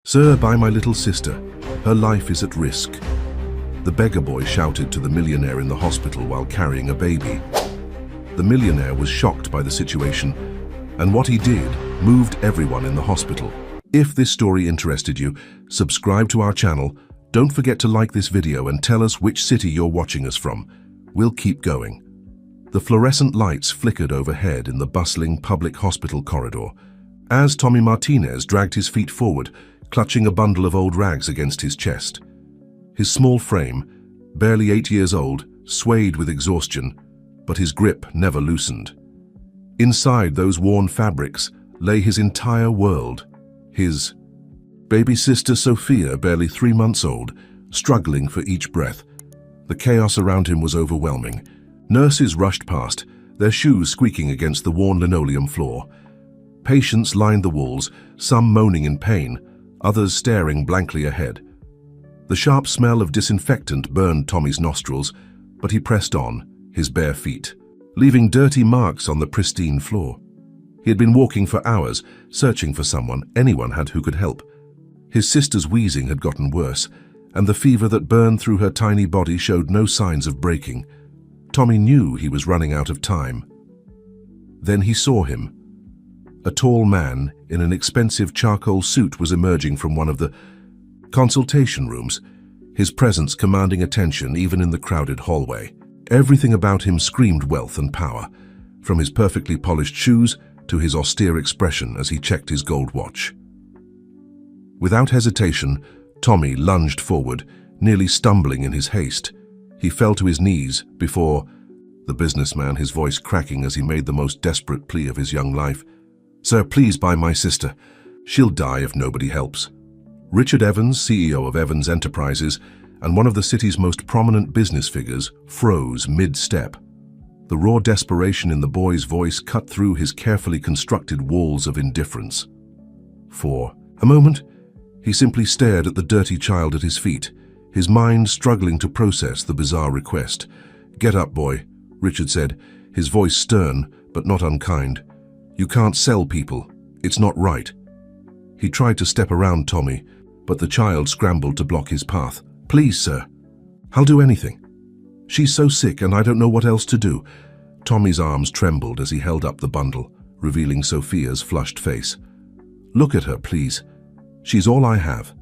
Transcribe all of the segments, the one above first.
"Sir, buy my little sister. Her life is at risk." The beggar boy shouted to the millionaire in the hospital while carrying a baby. The millionaire was shocked by the situation, and what he did moved everyone in the hospital. If this story interested you, subscribe to our channel. Don't forget to like this video and tell us which city you're watching us from. We'll keep going. The fluorescent lights flickered overhead in the bustling public hospital corridor as Tommy Martinez dragged his feet forward, clutching a bundle of old rags against his chest. His small frame, barely 8 years old, swayed with exhaustion, but his grip never loosened. Inside those worn fabrics lay his entire world. His baby sister Sophia, barely 3 months old, struggling for each breath. The chaos around him was overwhelming. Nurses rushed past, their shoes squeaking against the worn linoleum floor. Patients lined the walls, some moaning in pain, others staring blankly ahead. The sharp smell of disinfectant burned Tommy's nostrils, but he pressed on, his bare feet, leaving dirty marks on the pristine floor. He had been walking for hours, searching for someone, anyone who could help. His sister's wheezing had gotten worse, and the fever that burned through her tiny body showed no signs of breaking. Tommy knew he was running out of time. Then he saw him. A tall man in an expensive charcoal suit was emerging from one of the consultation rooms, his presence commanding attention even in the crowded hallway. Everything about him screamed wealth and power, from his perfectly polished shoes to his austere expression as he checked his gold watch. Without hesitation, Tommy lunged forward, nearly stumbling in his haste. He fell to his knees before the businessman, his voice cracking as he made the most desperate plea of his young life. "Sir, please buy my sister. She'll die if nobody helps." Richard Evans, CEO of Evans Enterprises and one of the city's most prominent business figures, froze mid-step. The raw desperation in the boy's voice cut through his carefully constructed walls of indifference. For a moment, he simply stared at the dirty child at his feet, his mind struggling to process the bizarre request. "Get up, boy," Richard said, his voice stern but not unkind. "You can't sell people. It's not right." He tried to step around Tommy, but the child scrambled to block his path. "Please, sir. I'll do anything. She's so sick and I don't know what else to do." Tommy's arms trembled as he held up the bundle, revealing Sophia's flushed face. "Look at her, please. She's all I have."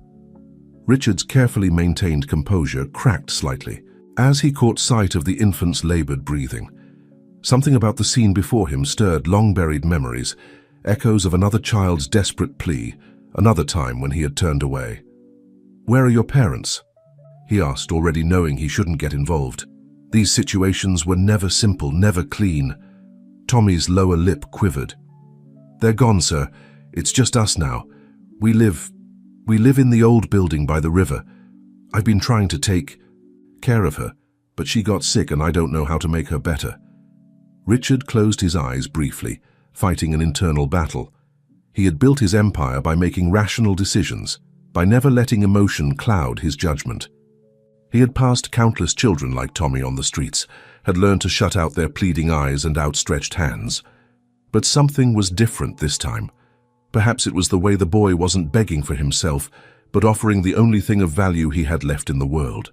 Richard's carefully maintained composure cracked slightly as he caught sight of the infant's labored breathing. Something about the scene before him stirred long-buried memories, echoes of another child's desperate plea, another time when he had turned away. "Where are your parents?" he asked, already knowing he shouldn't get involved. These situations were never simple, never clean. Tommy's lower lip quivered. "They're gone, sir. It's just us now. We live in the old building by the river. I've been trying to take care of her, but she got sick and I don't know how to make her better." Richard closed his eyes briefly, fighting an internal battle. He had built his empire by making rational decisions, by never letting emotion cloud his judgment. He had passed countless children like Tommy on the streets, had learned to shut out their pleading eyes and outstretched hands. But something was different this time. Perhaps it was the way the boy wasn't begging for himself, but offering the only thing of value he had left in the world.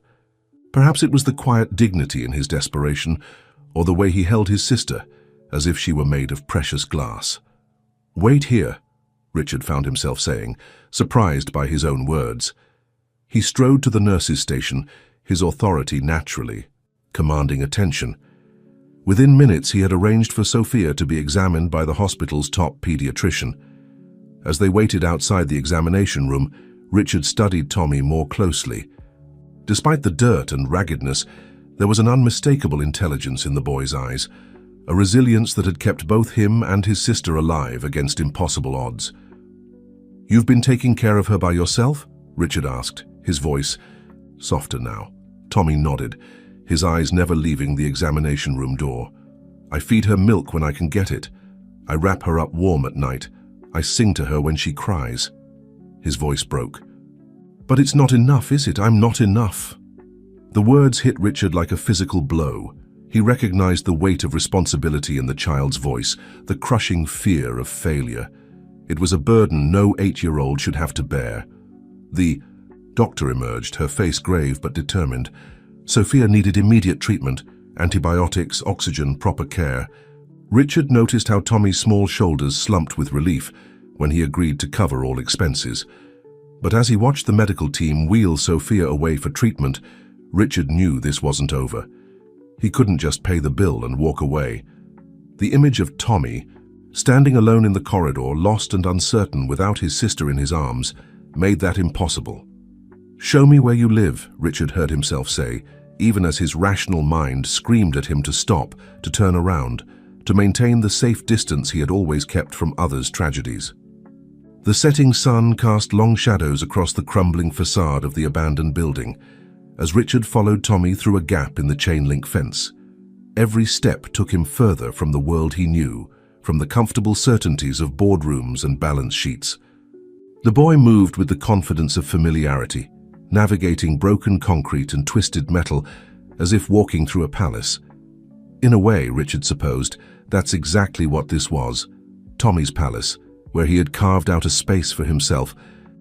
Perhaps it was the quiet dignity in his desperation, or the way he held his sister, as if she were made of precious glass. "Wait here," Richard found himself saying, surprised by his own words. He strode to the nurse's station, his authority naturally commanding attention. Within minutes, he had arranged for Sophia to be examined by the hospital's top pediatrician. As they waited outside the examination room, Richard studied Tommy more closely. Despite the dirt and raggedness, there was an unmistakable intelligence in the boy's eyes, a resilience that had kept both him and his sister alive against impossible odds. "You've been taking care of her by yourself?" Richard asked, his voice softer now. Tommy nodded, his eyes never leaving the examination room door. "I feed her milk when I can get it. I wrap her up warm at night. I sing to her when she cries." His voice broke. "But it's not enough, is it? I'm not enough." The words hit Richard like a physical blow. He recognized the weight of responsibility in the child's voice, the crushing fear of failure. It was a burden no 8-year-old should have to bear. The doctor emerged, her face grave but determined. Sophia needed immediate treatment, antibiotics, oxygen, proper care. Richard noticed how Tommy's small shoulders slumped with relief when he agreed to cover all expenses. But as he watched the medical team wheel Sophia away for treatment, Richard knew this wasn't over. He couldn't just pay the bill and walk away. The image of Tommy, standing alone in the corridor, lost and uncertain without his sister in his arms, made that impossible. "Show me where you live," Richard heard himself say, even as his rational mind screamed at him to stop, to turn around, to maintain the safe distance he had always kept from others' tragedies. The setting sun cast long shadows across the crumbling facade of the abandoned building, as Richard followed Tommy through a gap in the chain-link fence. Every step took him further from the world he knew, from the comfortable certainties of boardrooms and balance sheets. The boy moved with the confidence of familiarity, navigating broken concrete and twisted metal as if walking through a palace. In a way, Richard supposed, that's exactly what this was, Tommy's palace, where he had carved out a space for himself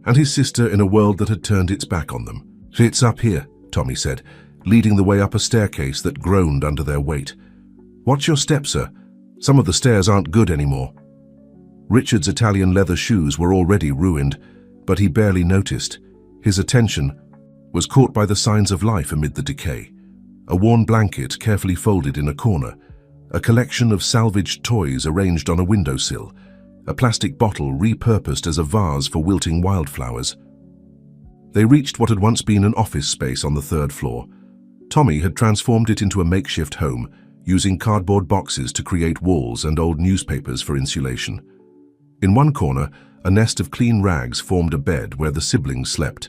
and his sister in a world that had turned its back on them. "It's up here," Tommy said, leading the way up a staircase that groaned under their weight. "Watch your step, sir. Some of the stairs aren't good anymore." Richard's Italian leather shoes were already ruined, but he barely noticed. His attention was caught by the signs of life amid the decay. A worn blanket carefully folded in a corner, a collection of salvaged toys arranged on a windowsill, a plastic bottle repurposed as a vase for wilting wildflowers. They reached what had once been an office space on the third floor. Tommy had transformed it into a makeshift home, using cardboard boxes to create walls and old newspapers for insulation. In one corner, a nest of clean rags formed a bed where the siblings slept.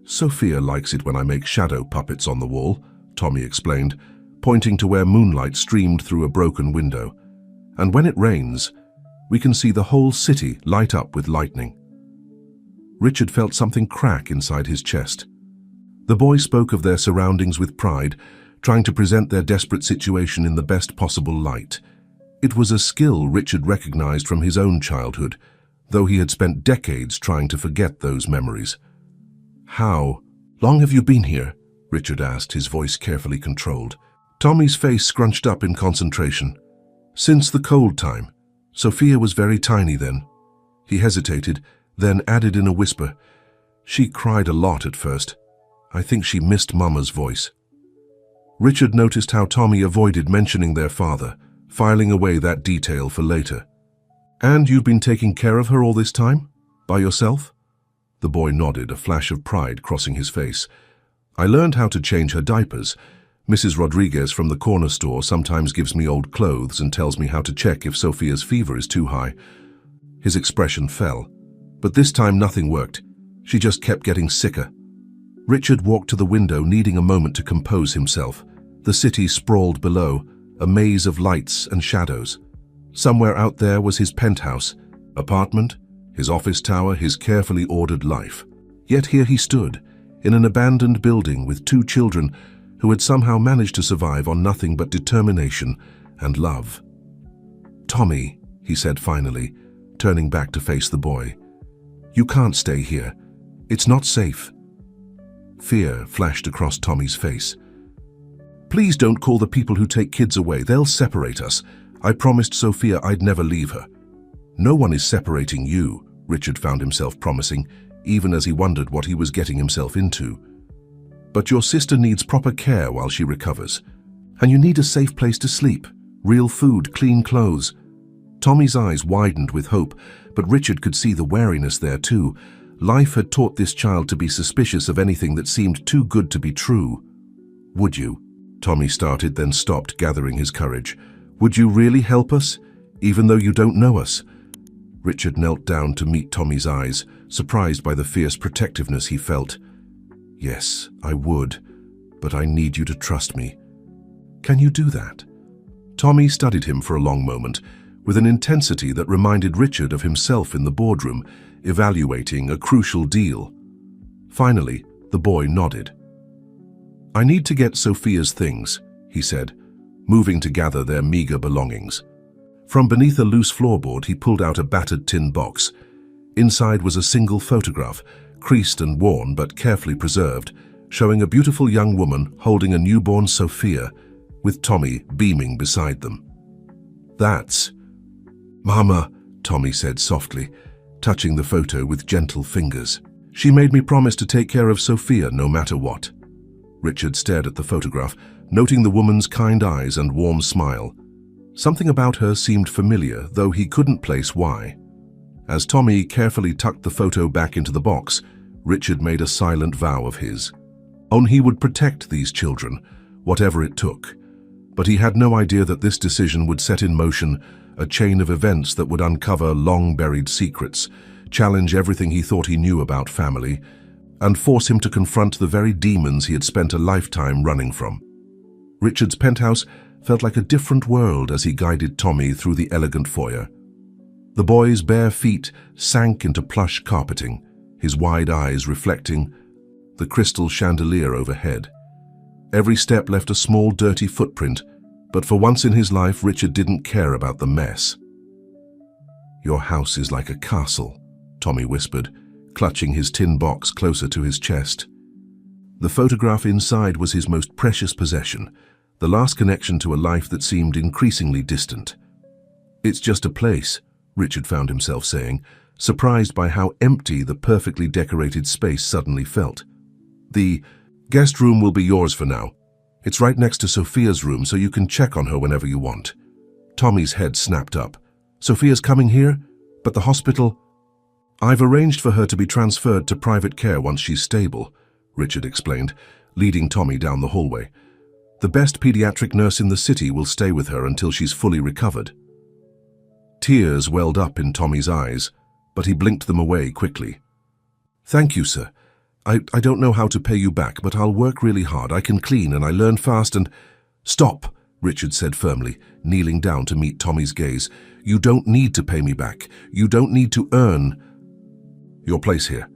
"Sophia likes it when I make shadow puppets on the wall," Tommy explained, pointing to where moonlight streamed through a broken window. "And when it rains, we can see the whole city light up with lightning." Richard felt something crack inside his chest. The boy spoke of their surroundings with pride, trying to present their desperate situation in the best possible light. It was a skill Richard recognized from his own childhood, though he had spent decades trying to forget those memories. "How long have you been here?" Richard asked, his voice carefully controlled. Tommy's face scrunched up in concentration. "Since the cold time. Sophia was very tiny then." He hesitated, then added in a whisper, "She cried a lot at first. I think she missed Mama's voice." Richard noticed how Tommy avoided mentioning their father, filing away that detail for later. "And you've been taking care of her all this time? By yourself?" The boy nodded, a flash of pride crossing his face. "I learned how to change her diapers. Mrs. Rodriguez from the corner store sometimes gives me old clothes and tells me how to check if Sophia's fever is too high." His expression fell. But this time nothing worked. She just kept getting sicker. Richard walked to the window, needing a moment to compose himself. The city sprawled below, a maze of lights and shadows. Somewhere out there was his penthouse, apartment, his office tower, his carefully ordered life. Yet here he stood, in an abandoned building with two children who had somehow managed to survive on nothing but determination and love. "Tommy," he said finally, turning back to face the boy, "you can't stay here. It's not safe." Fear flashed across Tommy's face. "Please don't call the people who take kids away. They'll separate us. I promised Sophia I'd never leave her." "No one is separating you," Richard found himself promising, even as he wondered what he was getting himself into. "But your sister needs proper care while she recovers. And you need a safe place to sleep, real food, clean clothes." Tommy's eyes widened with hope, but Richard could see the wariness there too. Life had taught this child to be suspicious of anything that seemed too good to be true. "Would you?" Tommy started, then stopped, gathering his courage. "Would you really help us, even though you don't know us?" Richard knelt down to meet Tommy's eyes, surprised by the fierce protectiveness he felt. "Yes, I would, but I need you to trust me." "Can you do that?" Tommy studied him for a long moment, with an intensity that reminded Richard of himself in the boardroom, evaluating a crucial deal. Finally, the boy nodded. "I need to get Sophia's things," he said, moving to gather their meager belongings. From beneath a loose floorboard, he pulled out a battered tin box. Inside was a single photograph, creased and worn but carefully preserved, showing a beautiful young woman holding a newborn Sophia, with Tommy beaming beside them. "That's Mama," Tommy said softly, touching the photo with gentle fingers. "She made me promise to take care of Sophia no matter what." Richard stared at the photograph, noting the woman's kind eyes and warm smile. Something about her seemed familiar, though he couldn't place why. As Tommy carefully tucked the photo back into the box, Richard made a silent vow of his. He would protect these children, whatever it took. But he had no idea that this decision would set in motion a chain of events that would uncover long-buried secrets, challenge everything he thought he knew about family, and force him to confront the very demons he had spent a lifetime running from. Richard's penthouse felt like a different world as he guided Tommy through the elegant foyer. The boy's bare feet sank into plush carpeting, his wide eyes reflecting the crystal chandelier overhead. Every step left a small, dirty footprint, but for once in his life, Richard didn't care about the mess. "Your house is like a castle," Tommy whispered, clutching his tin box closer to his chest. The photograph inside was his most precious possession, the last connection to a life that seemed increasingly distant. "It's just a place," Richard found himself saying, surprised by how empty the perfectly decorated space suddenly felt. "The guest room will be yours for now. It's right next to Sophia's room, so you can check on her whenever you want." Tommy's head snapped up. "Sophia's coming here? But the hospital?" "I've arranged for her to be transferred to private care once she's stable," Richard explained, leading Tommy down the hallway. "The best pediatric nurse in the city will stay with her until she's fully recovered." Tears welled up in Tommy's eyes, but he blinked them away quickly. "Thank you, sir. I don't know how to pay you back, but I'll work really hard. I can clean and I learn fast and—" "Stop," Richard said firmly, kneeling down to meet Tommy's gaze. "You don't need to pay me back. You don't need to earn your place here.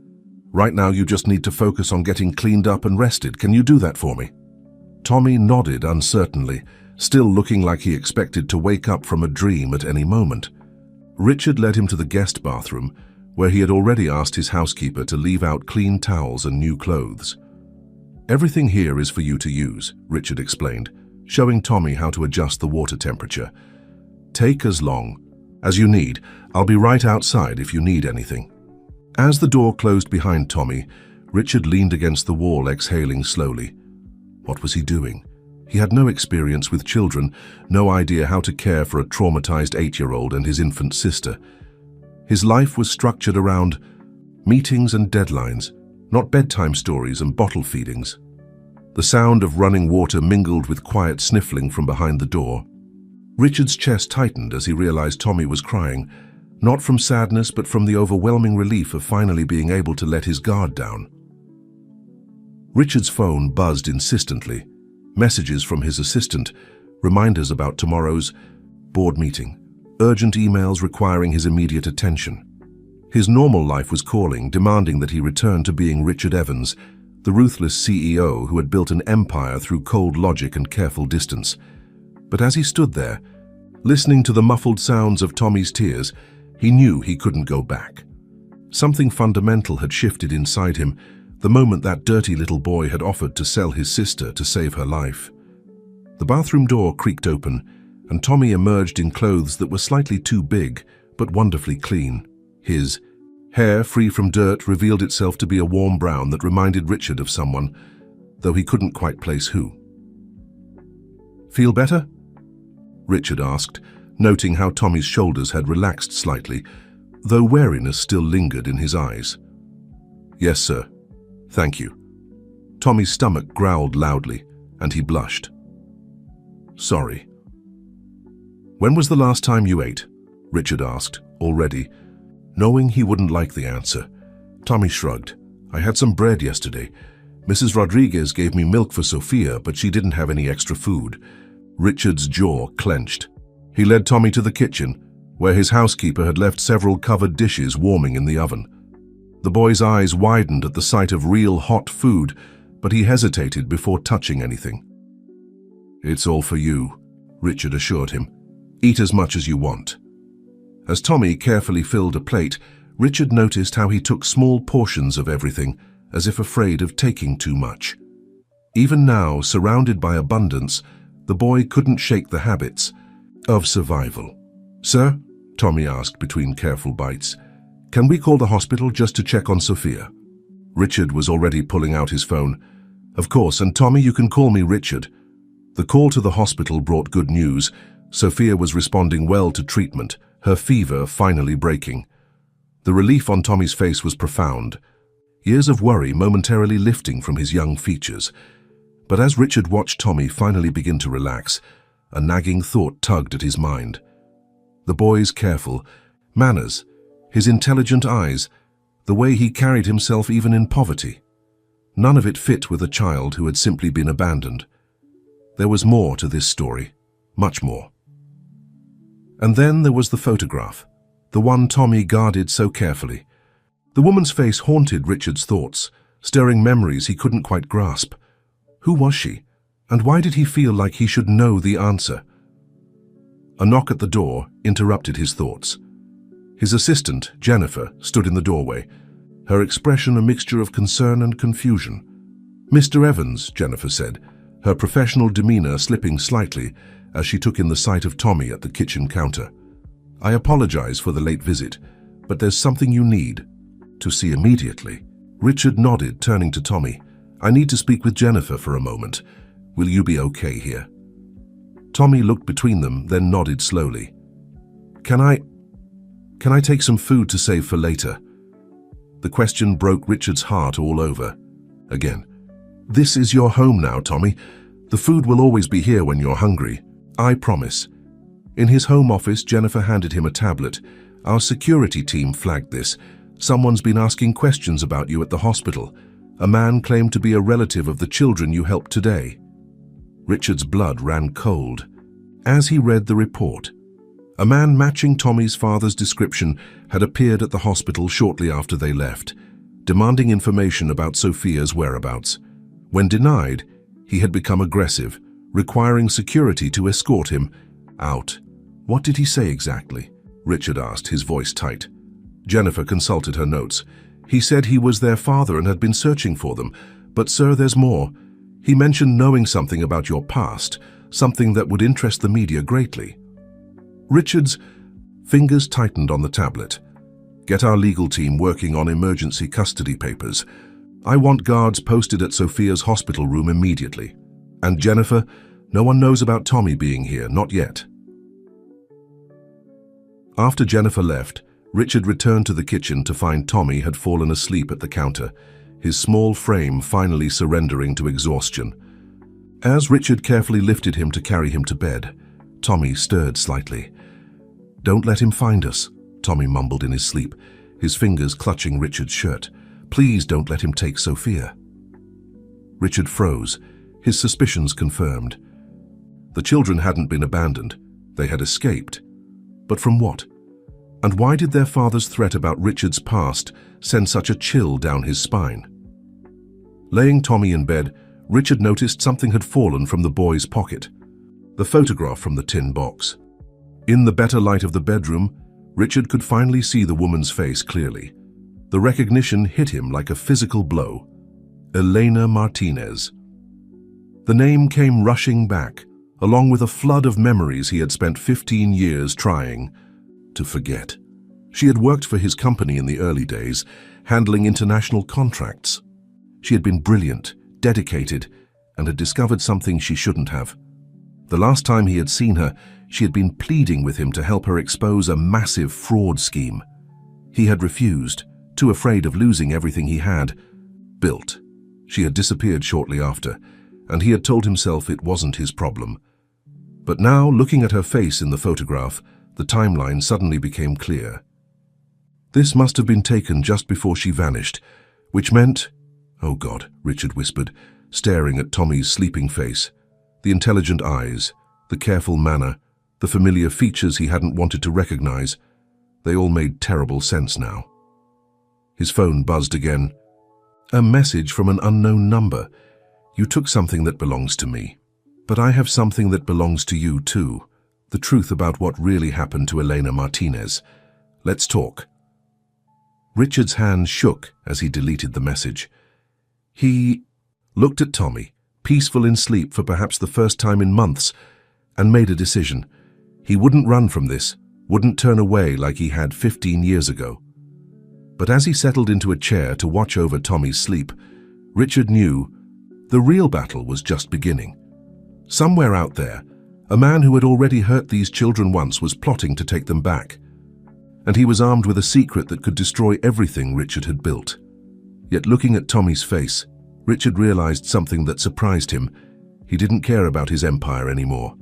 Right now you just need to focus on getting cleaned up and rested. Can you do that for me?" Tommy nodded uncertainly, still looking like he expected to wake up from a dream at any moment. Richard led him to the guest bathroom, where he had already asked his housekeeper to leave out clean towels and new clothes. "Everything here is for you to use," Richard explained, showing Tommy how to adjust the water temperature. "Take as long as you need. I'll be right outside if you need anything." As the door closed behind Tommy, Richard leaned against the wall, exhaling slowly. What was he doing? He had no experience with children, no idea how to care for a traumatized 8-year-old and his infant sister. His life was structured around meetings and deadlines, not bedtime stories and bottle feedings. The sound of running water mingled with quiet sniffling from behind the door. Richard's chest tightened as he realized Tommy was crying, not from sadness but from the overwhelming relief of finally being able to let his guard down. Richard's phone buzzed insistently, messages from his assistant, reminders about tomorrow's board meeting, urgent emails requiring his immediate attention. His normal life was calling, demanding that he return to being Richard Evans, the ruthless CEO who had built an empire through cold logic and careful distance. But as he stood there, listening to the muffled sounds of Tommy's tears, he knew he couldn't go back. Something fundamental had shifted inside him the moment that dirty little boy had offered to sell his sister to save her life. The bathroom door creaked open, and Tommy emerged in clothes that were slightly too big, but wonderfully clean. His hair, free from dirt, revealed itself to be a warm brown that reminded Richard of someone, though he couldn't quite place who. "Feel better?" Richard asked, noting how Tommy's shoulders had relaxed slightly, though wariness still lingered in his eyes. "Yes, sir. Thank you." Tommy's stomach growled loudly, and he blushed. "Sorry." "When was the last time you ate?" Richard asked, already, knowing he wouldn't like the answer. Tommy shrugged. "I had some bread yesterday. Mrs. Rodriguez gave me milk for Sophia, but she didn't have any extra food." Richard's jaw clenched. He led Tommy to the kitchen, where his housekeeper had left several covered dishes warming in the oven. The boy's eyes widened at the sight of real hot food, but he hesitated before touching anything. "It's all for you," Richard assured him. "Eat as much as you want." As Tommy carefully filled a plate, Richard noticed how he took small portions of everything, as if afraid of taking too much. Even now, surrounded by abundance, the boy couldn't shake the habits of survival. "Sir," Tommy asked between careful bites, "can we call the hospital just to check on Sophia?" Richard was already pulling out his phone. "Of course, and Tommy, you can call me Richard." The call to the hospital brought good news. Sophia was responding well to treatment, her fever finally breaking. The relief on Tommy's face was profound, years of worry momentarily lifting from his young features. But as Richard watched Tommy finally begin to relax, a nagging thought tugged at his mind. The boy's careful manners, his intelligent eyes, the way he carried himself even in poverty. None of it fit with a child who had simply been abandoned. There was more to this story, much more. And then there was the photograph, the one Tommy guarded so carefully. The woman's face haunted Richard's thoughts, stirring memories he couldn't quite grasp. Who was she, and why did he feel like he should know the answer? A knock at the door interrupted his thoughts. His assistant, Jennifer, stood in the doorway, her expression a mixture of concern and confusion. "Mr. Evans," Jennifer said, her professional demeanor slipping slightly as she took in the sight of Tommy at the kitchen counter. "I apologize for the late visit, but there's something you need to see immediately." Richard nodded, turning to Tommy. "I need to speak with Jennifer for a moment. Will you be okay here?" Tommy looked between them, then nodded slowly. Can I take some food to save for later?" The question broke Richard's heart all over. Again. "This is your home now, Tommy. The food will always be here when you're hungry. I promise." In his home office, Jennifer handed him a tablet. "Our security team flagged this. Someone's been asking questions about you at the hospital. A man claimed to be a relative of the children you helped today." Richard's blood ran cold as he read the report. A man matching Tommy's father's description had appeared at the hospital shortly after they left, demanding information about Sophia's whereabouts. When denied, he had become aggressive, requiring security to escort him out. "What did he say exactly?" Richard asked, his voice tight. Jennifer consulted her notes. "He said he was their father and had been searching for them. But sir, there's more. He mentioned knowing something about your past, something that would interest the media greatly." Richard's fingers tightened on the tablet. "Get our legal team working on emergency custody papers. I want guards posted at Sophia's hospital room immediately. And Jennifer, no one knows about Tommy being here, not yet." After Jennifer left, Richard returned to the kitchen to find Tommy had fallen asleep at the counter, his small frame finally surrendering to exhaustion. As Richard carefully lifted him to carry him to bed, Tommy stirred slightly. "Don't let him find us," Tommy mumbled in his sleep, his fingers clutching Richard's shirt. "Please don't let him take Sophia." Richard froze, his suspicions confirmed. The children hadn't been abandoned. They had escaped. But from what? And why did their father's threat about Richard's past send such a chill down his spine? Laying Tommy in bed, Richard noticed something had fallen from the boy's pocket. The photograph from the tin box. In the better light of the bedroom, Richard could finally see the woman's face clearly. The recognition hit him like a physical blow. Elena Martinez. The name came rushing back, along with a flood of memories he had spent 15 years trying to forget. She had worked for his company in the early days, handling international contracts. She had been brilliant, dedicated, and had discovered something she shouldn't have. The last time he had seen her, she had been pleading with him to help her expose a massive fraud scheme. He had refused, too afraid of losing everything he had built. She had disappeared shortly after, and he had told himself it wasn't his problem. But now, looking at her face in the photograph, the timeline suddenly became clear. This must have been taken just before she vanished, which meant— "Oh God," Richard whispered, staring at Tommy's sleeping face. The intelligent eyes, the careful manner, the familiar features he hadn't wanted to recognize, they all made terrible sense now. His phone buzzed again. "A message from an unknown number. You took something that belongs to me. But I have something that belongs to you too. The truth about what really happened to Elena Martinez. Let's talk." Richard's hand shook as he deleted the message. He looked at Tommy, peaceful in sleep for perhaps the first time in months, and made a decision. He wouldn't run from this, wouldn't turn away like he had 15 years ago. But as he settled into a chair to watch over Tommy's sleep, Richard knew the real battle was just beginning. Somewhere out there, a man who had already hurt these children once was plotting to take them back. And he was armed with a secret that could destroy everything Richard had built. Yet looking at Tommy's face, Richard realized something that surprised him. He didn't care about his empire anymore.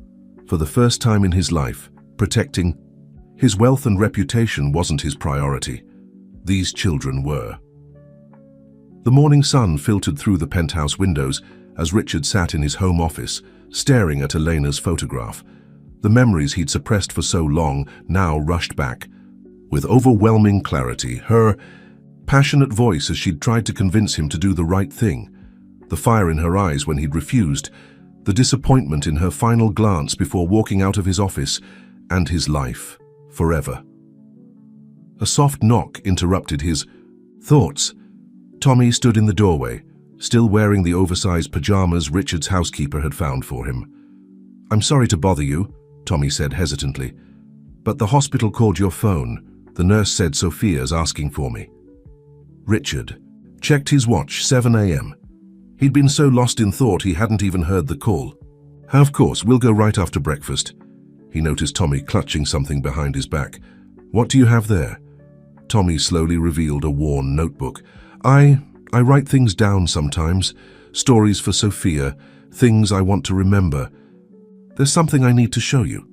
For the first time in his life, protecting his wealth and reputation wasn't his priority. These children were. The morning sun filtered through the penthouse windows as Richard sat in his home office, staring at Elena's photograph. The memories he'd suppressed for so long now rushed back. With overwhelming clarity, her passionate voice as she'd tried to convince him to do the right thing, the fire in her eyes when he'd refused, the disappointment in her final glance before walking out of his office and his life forever. A soft knock interrupted his thoughts. Tommy stood in the doorway, still wearing the oversized pajamas Richard's housekeeper had found for him. "I'm sorry to bother you," Tommy said hesitantly, "but the hospital called your phone. The nurse said Sophia's asking for me." Richard checked his watch, 7 a.m. He'd been so lost in thought he hadn't even heard the call. "Of course, we'll go right after breakfast." He noticed Tommy clutching something behind his back. "What do you have there?" Tommy slowly revealed a worn notebook. I write things down sometimes. Stories for Sophia, things I want to remember. There's something I need to show you."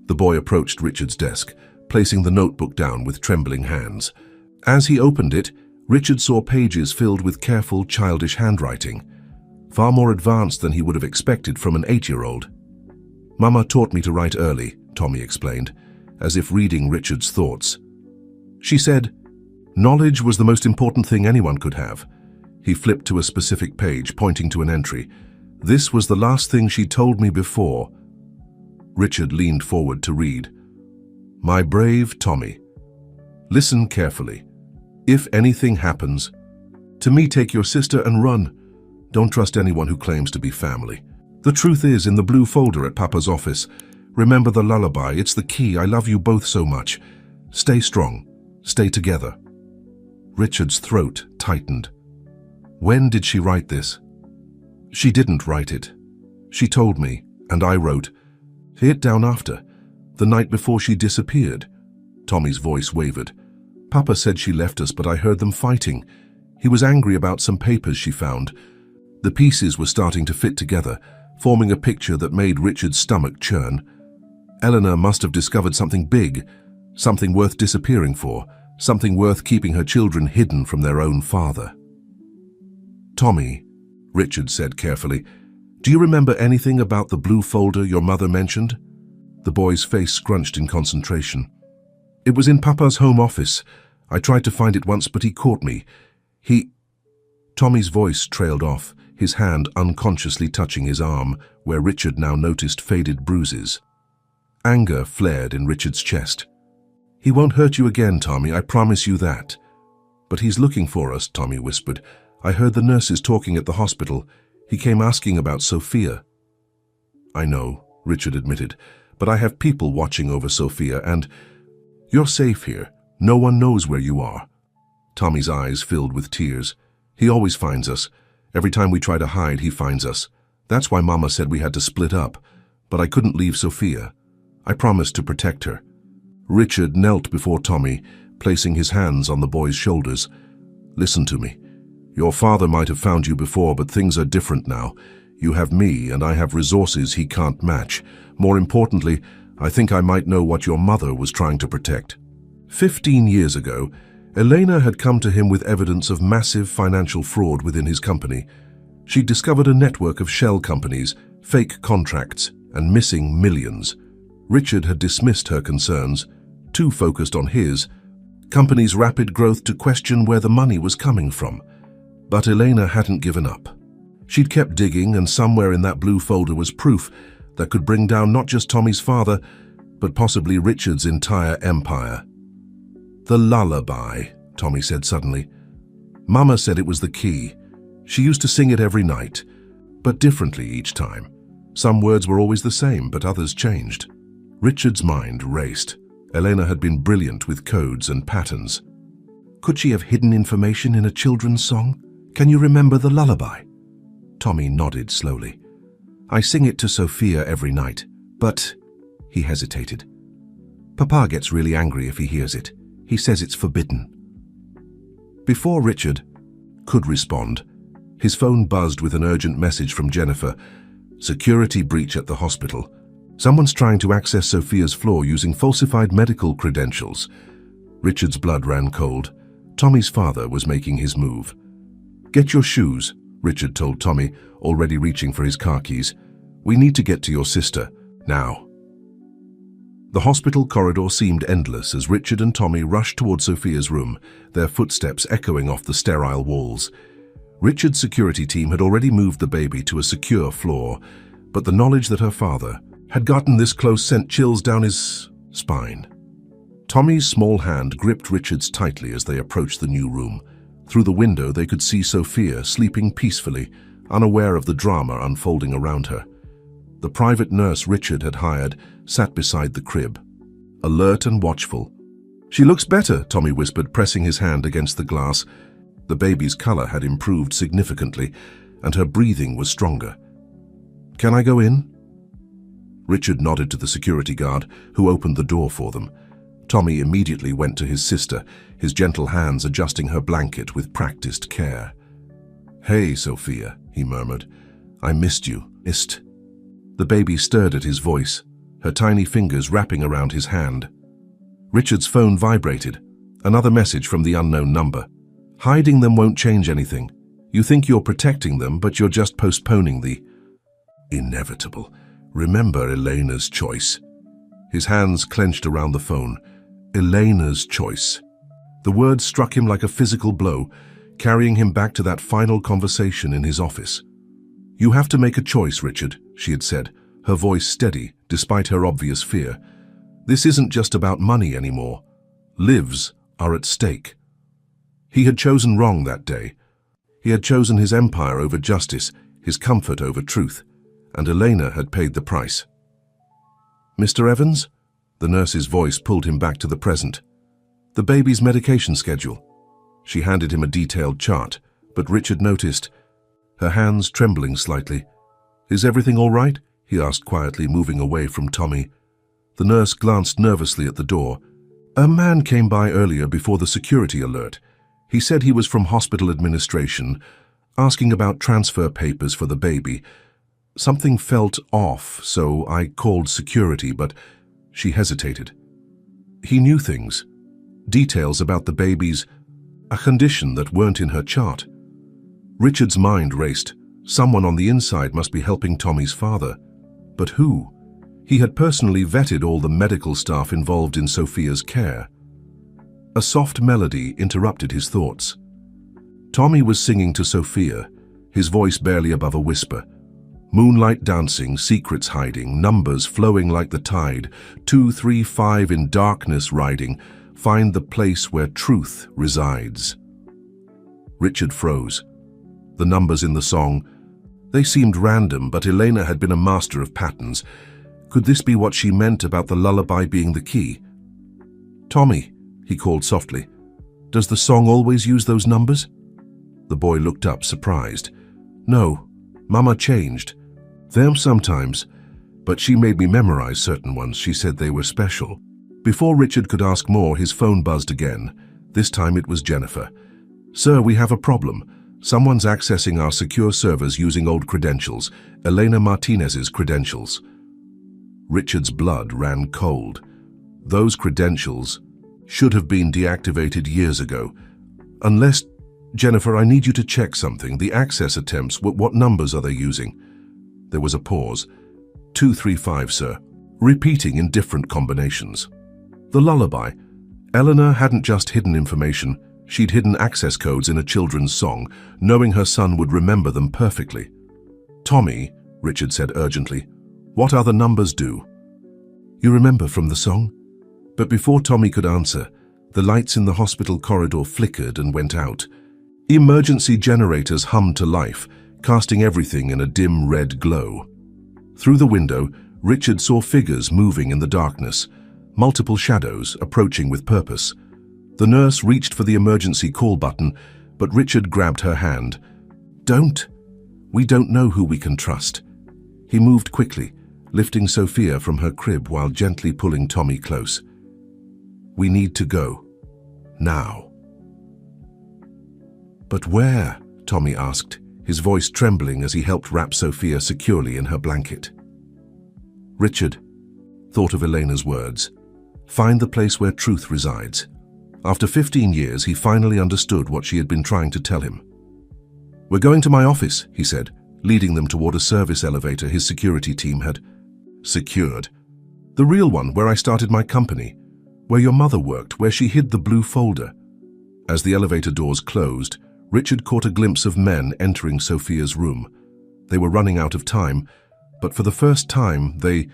The boy approached Richard's desk, placing the notebook down with trembling hands. As he opened it, Richard saw pages filled with careful, childish handwriting, far more advanced than he would have expected from an 8-year-old. "Mama taught me to write early," Tommy explained, as if reading Richard's thoughts. "She said knowledge was the most important thing anyone could have." He flipped to a specific page, pointing to an entry. "This was the last thing she told me before." Richard leaned forward to read. "My brave Tommy, listen carefully. If anything happens, to me take your sister and run. Don't trust anyone who claims to be family. The truth is in the blue folder at Papa's office. Remember the lullaby, it's the key. I love you both so much. Stay strong, stay together." Richard's throat tightened. When did she write this? "She didn't write it. She told me, and I wrote it down after, the night before she disappeared." Tommy's voice wavered. "Papa said she left us, but I heard them fighting. He was angry about some papers she found." The pieces were starting to fit together, forming a picture that made Richard's stomach churn. Eleanor must have discovered something big, something worth disappearing for, something worth keeping her children hidden from their own father. "Tommy," Richard said carefully, "do you remember anything about the blue folder your mother mentioned?" The boy's face scrunched in concentration. "It was in Papa's home office. I tried to find it once, but he caught me. Tommy's voice trailed off, his hand unconsciously touching his arm, where Richard now noticed faded bruises. Anger flared in Richard's chest. "He won't hurt you again, Tommy, I promise you that." "But he's looking for us," Tommy whispered. "I heard the nurses talking at the hospital. He came asking about Sophia." "I know," Richard admitted, "but I have people watching over Sophia, and you're safe here. No one knows where you are." Tommy's eyes filled with tears. "He always finds us. Every time we try to hide, he finds us. That's why Mama said we had to split up. But I couldn't leave Sophia. I promised to protect her." Richard knelt before Tommy, placing his hands on the boy's shoulders. "Listen to me. Your father might have found you before, but things are different now. You have me, and I have resources he can't match. More importantly, I think I might know what your mother was trying to protect." 15 years ago, Elena had come to him with evidence of massive financial fraud within his company. She'd discovered a network of shell companies, fake contracts, and missing millions. Richard had dismissed her concerns, too focused on his company's rapid growth to question where the money was coming from. But Elena hadn't given up. She'd kept digging, and somewhere in that blue folder was proof that could bring down not just Tommy's father, but possibly Richard's entire empire. "The lullaby," Tommy said suddenly. Mama said it was the key. She used to sing it every night, but differently each time. Some words were always the same, but others changed. Richard's mind raced. Elena had been brilliant with codes and patterns. Could she have hidden information in a children's song? Can you remember the lullaby? Tommy nodded slowly. I sing it to Sophia every night, but... He hesitated. Papa gets really angry if he hears it. He says it's forbidden. Before Richard could respond, his phone buzzed with an urgent message from Jennifer. Security breach at the hospital. Someone's trying to access Sophia's floor using falsified medical credentials. Richard's blood ran cold. Tommy's father was making his move. Get your shoes, Richard told Tommy, already reaching for his car keys. We need to get to your sister, now. The hospital corridor seemed endless as Richard and Tommy rushed toward Sophia's room, their footsteps echoing off the sterile walls. Richard's security team had already moved the baby to a secure floor, but the knowledge that her father had gotten this close sent chills down his spine. Tommy's small hand gripped Richard's tightly as they approached the new room. Through the window they could see Sophia sleeping peacefully, unaware of the drama unfolding around her. The private nurse Richard had hired sat beside the crib, alert and watchful. She looks better, Tommy whispered, pressing his hand against the glass. The baby's color had improved significantly, and her breathing was stronger. Can I go in? Richard nodded to the security guard, who opened the door for them. Tommy immediately went to his sister, his gentle hands adjusting her blanket with practiced care. Hey, Sophia, he murmured. I missed you. The baby stirred at his voice, her tiny fingers wrapping around his hand. Richard's phone vibrated. Another message from the unknown number. Hiding them won't change anything. You think you're protecting them, but you're just postponing the inevitable. Remember Elena's choice. His hands clenched around the phone. Elena's choice. The words struck him like a physical blow, carrying him back to that final conversation in his office. You have to make a choice, Richard, she had said, her voice steady despite her obvious fear. This isn't just about money anymore. Lives are at stake. He had chosen wrong that day. He had chosen his empire over justice, his comfort over truth, and Elena had paid the price. Mr. Evans? The nurse's voice pulled him back to the present. The baby's medication schedule. She handed him a detailed chart, but Richard noticed, her hands trembling slightly. Is everything all right? He asked quietly, moving away from Tommy. The nurse glanced nervously at the door. A man came by earlier before the security alert. He said he was from hospital administration, asking about transfer papers for the baby. Something felt off, so I called security, but she hesitated. He knew things, details about the baby's, a condition that weren't in her chart. Richard's mind raced. Someone on the inside must be helping Tommy's father. But who? He had personally vetted all the medical staff involved in Sophia's care. A soft melody interrupted his thoughts. Tommy was singing to Sophia, his voice barely above a whisper. Moonlight dancing, secrets hiding, numbers flowing like the tide, 2, 3, 5 in darkness riding, find the place where truth resides. Richard froze. The numbers in the song, they seemed random, but Elena had been a master of patterns. Could this be what she meant about the lullaby being the key? Tommy, he called softly, does the song always use those numbers? The boy looked up, surprised. No, Mama changed. Them sometimes, but she made me memorize certain ones. She said they were special. Before Richard could ask more, his phone buzzed again. This time it was Jennifer. Sir, we have a problem. Someone's accessing our secure servers using old credentials, Elena Martinez's credentials. Richard's blood ran cold. Those credentials should have been deactivated years ago. Unless, Jennifer, I need you to check something. The access attempts, what numbers are they using? There was a pause. 235, sir. Repeating in different combinations. The lullaby. Eleanor hadn't just hidden information. She'd hidden access codes in a children's song, knowing her son would remember them perfectly. Tommy, Richard said urgently, what other numbers do? You remember from the song? But before Tommy could answer, The lights in the hospital corridor flickered and went out. Emergency generators hummed to life, casting everything in a dim red glow. Through the window, Richard saw figures moving in the darkness, multiple shadows approaching with purpose. The nurse reached for the emergency call button, but Richard grabbed her hand. "Don't! We don't know who we can trust." He moved quickly, lifting Sophia from her crib while gently pulling Tommy close. "We need to go. Now." "But where?" Tommy asked, his voice trembling as he helped wrap Sophia securely in her blanket. Richard thought of Elena's words. Find the place where truth resides. After 15 years, he finally understood what she had been trying to tell him. "We're going to my office," he said, leading them toward a service elevator his security team had secured. "The real one where I started my company, where your mother worked, where she hid the blue folder." As the elevator doors closed, Richard caught a glimpse of men entering Sophia's room. They were running out of time, but for the first time, they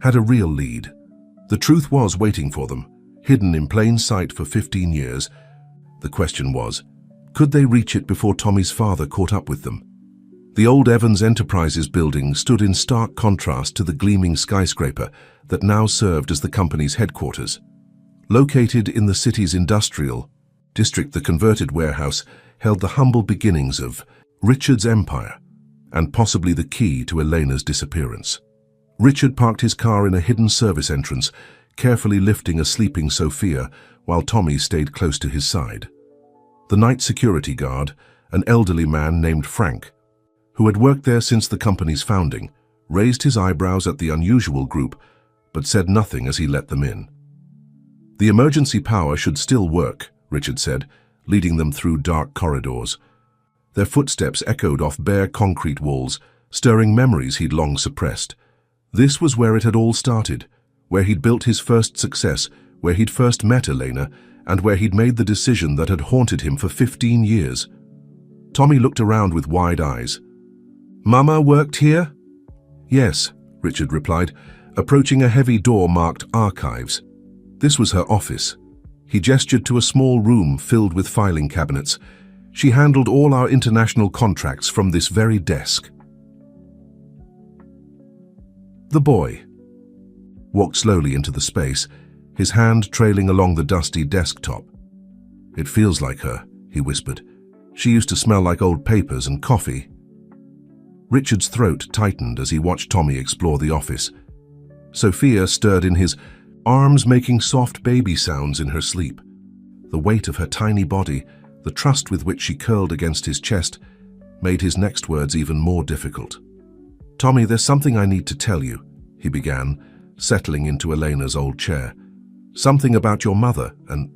had a real lead. The truth was waiting for them, hidden in plain sight for 15 years. The question was, could they reach it before Tommy's father caught up with them? The old Evans Enterprises building stood in stark contrast to the gleaming skyscraper that now served as the company's headquarters. Located in the city's industrial district, the converted warehouse held the humble beginnings of Richard's empire and possibly the key to Elena's disappearance. Richard parked his car in a hidden service entrance, carefully lifting a sleeping Sophia while Tommy stayed close to his side. The night security guard, an elderly man named Frank, who had worked there since the company's founding, raised his eyebrows at the unusual group, but said nothing as he let them in. "The emergency power should still work," Richard said, leading them through dark corridors. Their footsteps echoed off bare concrete walls, stirring memories he'd long suppressed. This was where it had all started, where he'd built his first success, where he'd first met Elena, and where he'd made the decision that had haunted him for 15 years. Tommy looked around with wide eyes. "Mama worked here?" "Yes," Richard replied, approaching a heavy door marked Archives. This was her office. He gestured to a small room filled with filing cabinets. "She handled all our international contracts from this very desk." The boy walked slowly into the space, his hand trailing along the dusty desktop. "It feels like her," he whispered. "She used to smell like old papers and coffee." Richard's throat tightened as he watched Tommy explore the office. Sophia stirred in his arms, making soft baby sounds in her sleep. The weight of her tiny body, the trust with which she curled against his chest, made his next words even more difficult. "Tommy, there's something I need to tell you," he began, settling into Elena's old chair. "Something about your mother and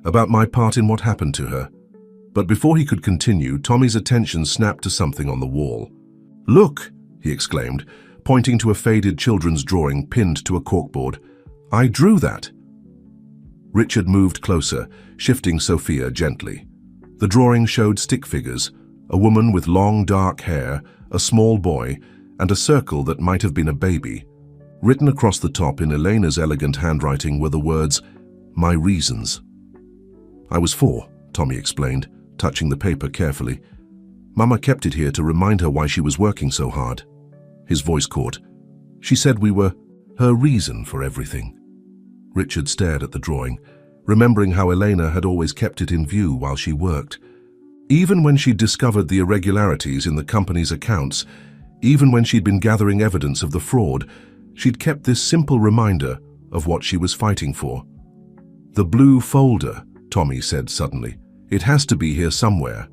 about my part in what happened to her." But before he could continue, Tommy's attention snapped to something on the wall. "Look!" he exclaimed, pointing to a faded children's drawing pinned to a corkboard. "I drew that." Richard moved closer, shifting Sophia gently. The drawing showed stick figures, a woman with long dark hair, a small boy, and a circle that might have been a baby. Written across the top in Elena's elegant handwriting were the words, "My reasons." "I was 4, Tommy explained, touching the paper carefully. "Mama kept it here to remind her why she was working so hard." His voice caught. "She said we were her reason for everything." Richard stared at the drawing, remembering how Elena had always kept it in view while she worked. Even when she'd discovered the irregularities in the company's accounts, even when she'd been gathering evidence of the fraud, she'd kept this simple reminder of what she was fighting for. "The blue folder," Tommy said suddenly. "It has to be here somewhere."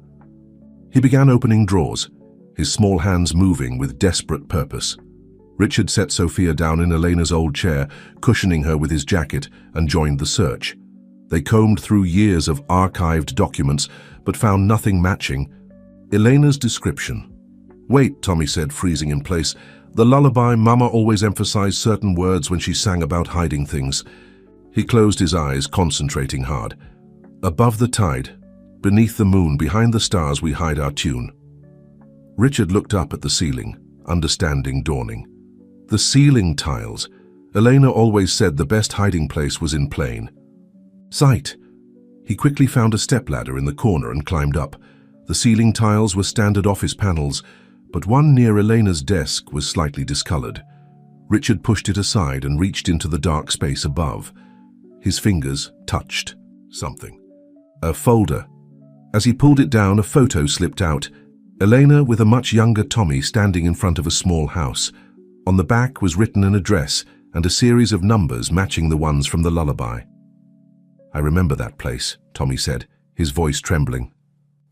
He began opening drawers, his small hands moving with desperate purpose. Richard set Sophia down in Elena's old chair, cushioning her with his jacket, and joined the search. They combed through years of archived documents, but found nothing matching Elena's description. "Wait," Tommy said, freezing in place. "The lullaby, Mama always emphasized certain words when she sang about hiding things." He closed his eyes, concentrating hard. "Above the tide, beneath the moon, behind the stars we hide our tune." Richard looked up at the ceiling, understanding dawning. The ceiling tiles. Elena always said the best hiding place was in plain sight. He quickly found a stepladder in the corner and climbed up. The ceiling tiles were standard office panels, but one near Elena's desk was slightly discolored. Richard pushed it aside and reached into the dark space above. His fingers touched something. A folder. As he pulled it down, a photo slipped out. Elena with a much younger Tommy standing in front of a small house. On the back was written an address and a series of numbers matching the ones from the lullaby. "I remember that place," Tommy said, his voice trembling.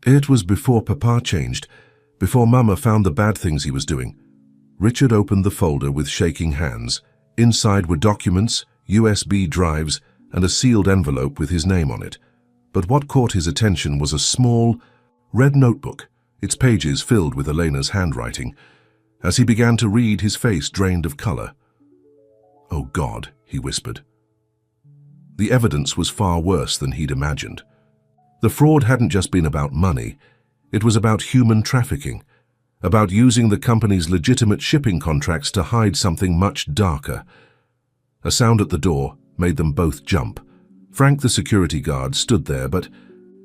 "It was before Papa changed, before Mama found the bad things he was doing." Richard opened the folder with shaking hands. Inside were documents, USB drives, and a sealed envelope with his name on it. But what caught his attention was a small, red notebook, its pages filled with Elena's handwriting. As he began to read, his face drained of color. "Oh God," he whispered. The evidence was far worse than he'd imagined. The fraud hadn't just been about money. It was about human trafficking, about using the company's legitimate shipping contracts to hide something much darker. A sound at the door made them both jump. Frank, the security guard, stood there, but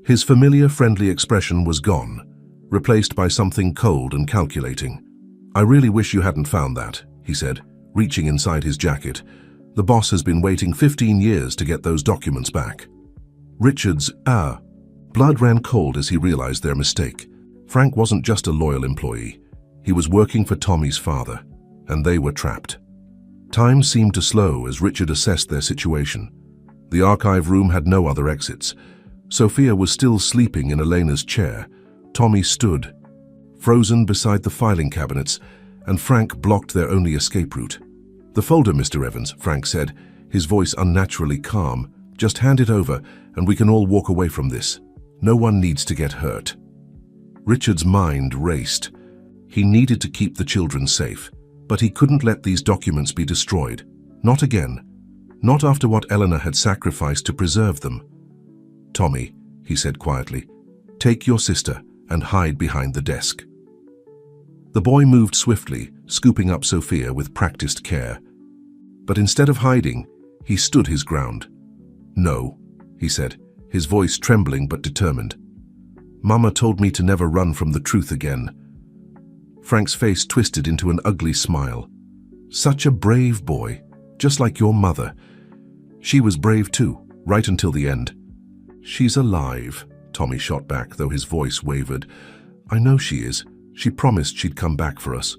his familiar, friendly expression was gone, replaced by something cold and calculating. "I really wish you hadn't found that," he said, reaching inside his jacket. "The boss has been waiting 15 years to get those documents back." Richard's blood ran cold as he realized their mistake. Frank wasn't just a loyal employee. He was working for Tommy's father, and they were trapped. Time seemed to slow as Richard assessed their situation. The archive room had no other exits. Sophia was still sleeping in Elena's chair. Tommy stood, frozen beside the filing cabinets, and Frank blocked their only escape route. "The folder, Mr. Evans," Frank said, his voice unnaturally calm. "Just hand it over, and we can all walk away from this. No one needs to get hurt." Richard's mind raced. He needed to keep the children safe, but he couldn't let these documents be destroyed. Not again. Not after what Eleanor had sacrificed to preserve them. "Tommy," he said quietly, "take your sister and hide behind the desk." The boy moved swiftly, scooping up Sophia with practiced care. But instead of hiding, he stood his ground. "No," he said, his voice trembling but determined. "Mama told me to never run from the truth again." Frank's face twisted into an ugly smile. "Such a brave boy, just like your mother. She was brave too, right until the end." "She's alive," Tommy shot back, though his voice wavered. "I know she is. She promised she'd come back for us."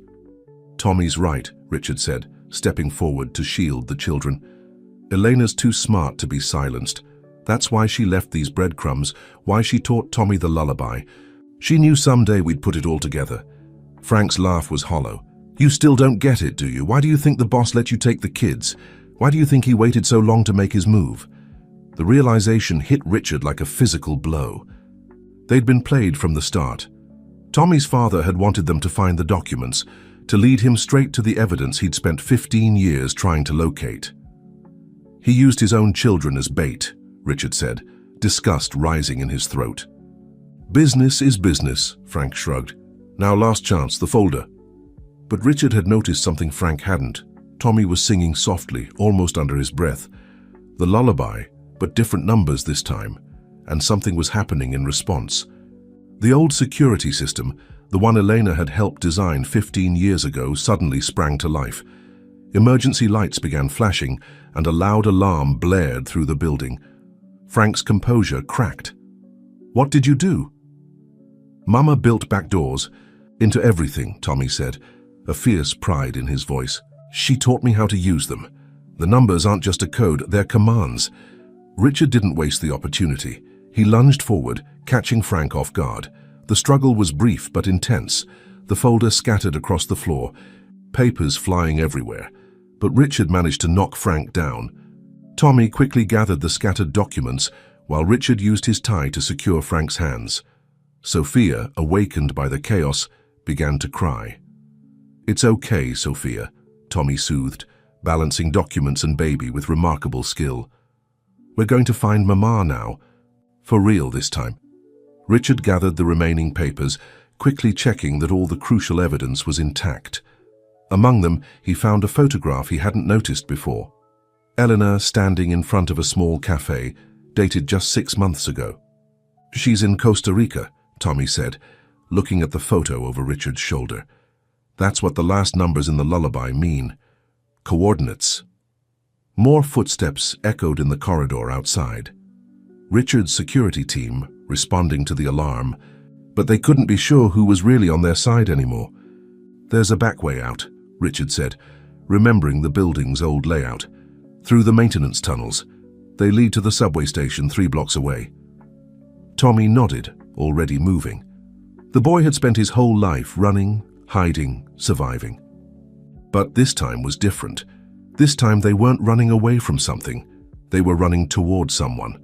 "Tommy's right," Richard said, stepping forward to shield the children. "Elena's too smart to be silenced. That's why she left these breadcrumbs, why she taught Tommy the lullaby. She knew someday we'd put it all together." Frank's laugh was hollow. "You still don't get it, do you? Why do you think the boss let you take the kids? Why do you think he waited so long to make his move?" The realization hit Richard like a physical blow. They'd been played from the start. Tommy's father had wanted them to find the documents, to lead him straight to the evidence he'd spent 15 years trying to locate. "He used his own children as bait," Richard said, disgust rising in his throat. "Business is business," Frank shrugged. "Now last chance, the folder." But Richard had noticed something Frank hadn't. Tommy was singing softly, almost under his breath. The lullaby, but different numbers this time, and something was happening in response. The old security system, the one Elena had helped design 15 years ago, suddenly sprang to life. Emergency lights began flashing, and a loud alarm blared through the building. Frank's composure cracked. "What did you do?" "Mama built back doors into everything," Tommy said, a fierce pride in his voice. "She taught me how to use them. The numbers aren't just a code, they're commands." Richard didn't waste the opportunity. He lunged forward, catching Frank off guard. The struggle was brief but intense. The folder scattered across the floor, papers flying everywhere. But Richard managed to knock Frank down. Tommy quickly gathered the scattered documents, while Richard used his tie to secure Frank's hands. Sophia, awakened by the chaos, began to cry. "It's okay, Sophia," Tommy soothed, balancing documents and baby with remarkable skill. "We're going to find Mama now. For real this time." Richard gathered the remaining papers, quickly checking that all the crucial evidence was intact. Among them, he found a photograph he hadn't noticed before. Eleanor standing in front of a small cafe, dated just 6 months ago. "She's in Costa Rica," Tommy said, looking at the photo over Richard's shoulder. "That's what the last numbers in the lullaby mean. Coordinates." More footsteps echoed in the corridor outside. Richard's security team responding to the alarm, but they couldn't be sure who was really on their side anymore. "There's a back way out," Richard said, remembering the building's old layout. "Through the maintenance tunnels. They lead to the subway station 3 blocks away." Tommy nodded, already moving. The boy had spent his whole life running, hiding, surviving. But this time was different. This time they weren't running away from something. They were running toward someone.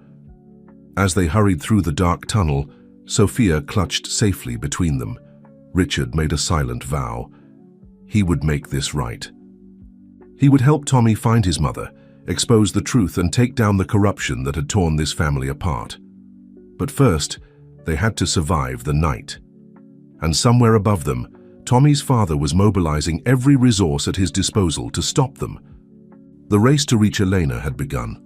As they hurried through the dark tunnel, Sophia clutched safely between them. Richard made a silent vow. He would make this right. He would help Tommy find his mother, expose the truth, and take down the corruption that had torn this family apart. But first, they had to survive the night. And somewhere above them, Tommy's father was mobilizing every resource at his disposal to stop them. The race to reach Elena had begun.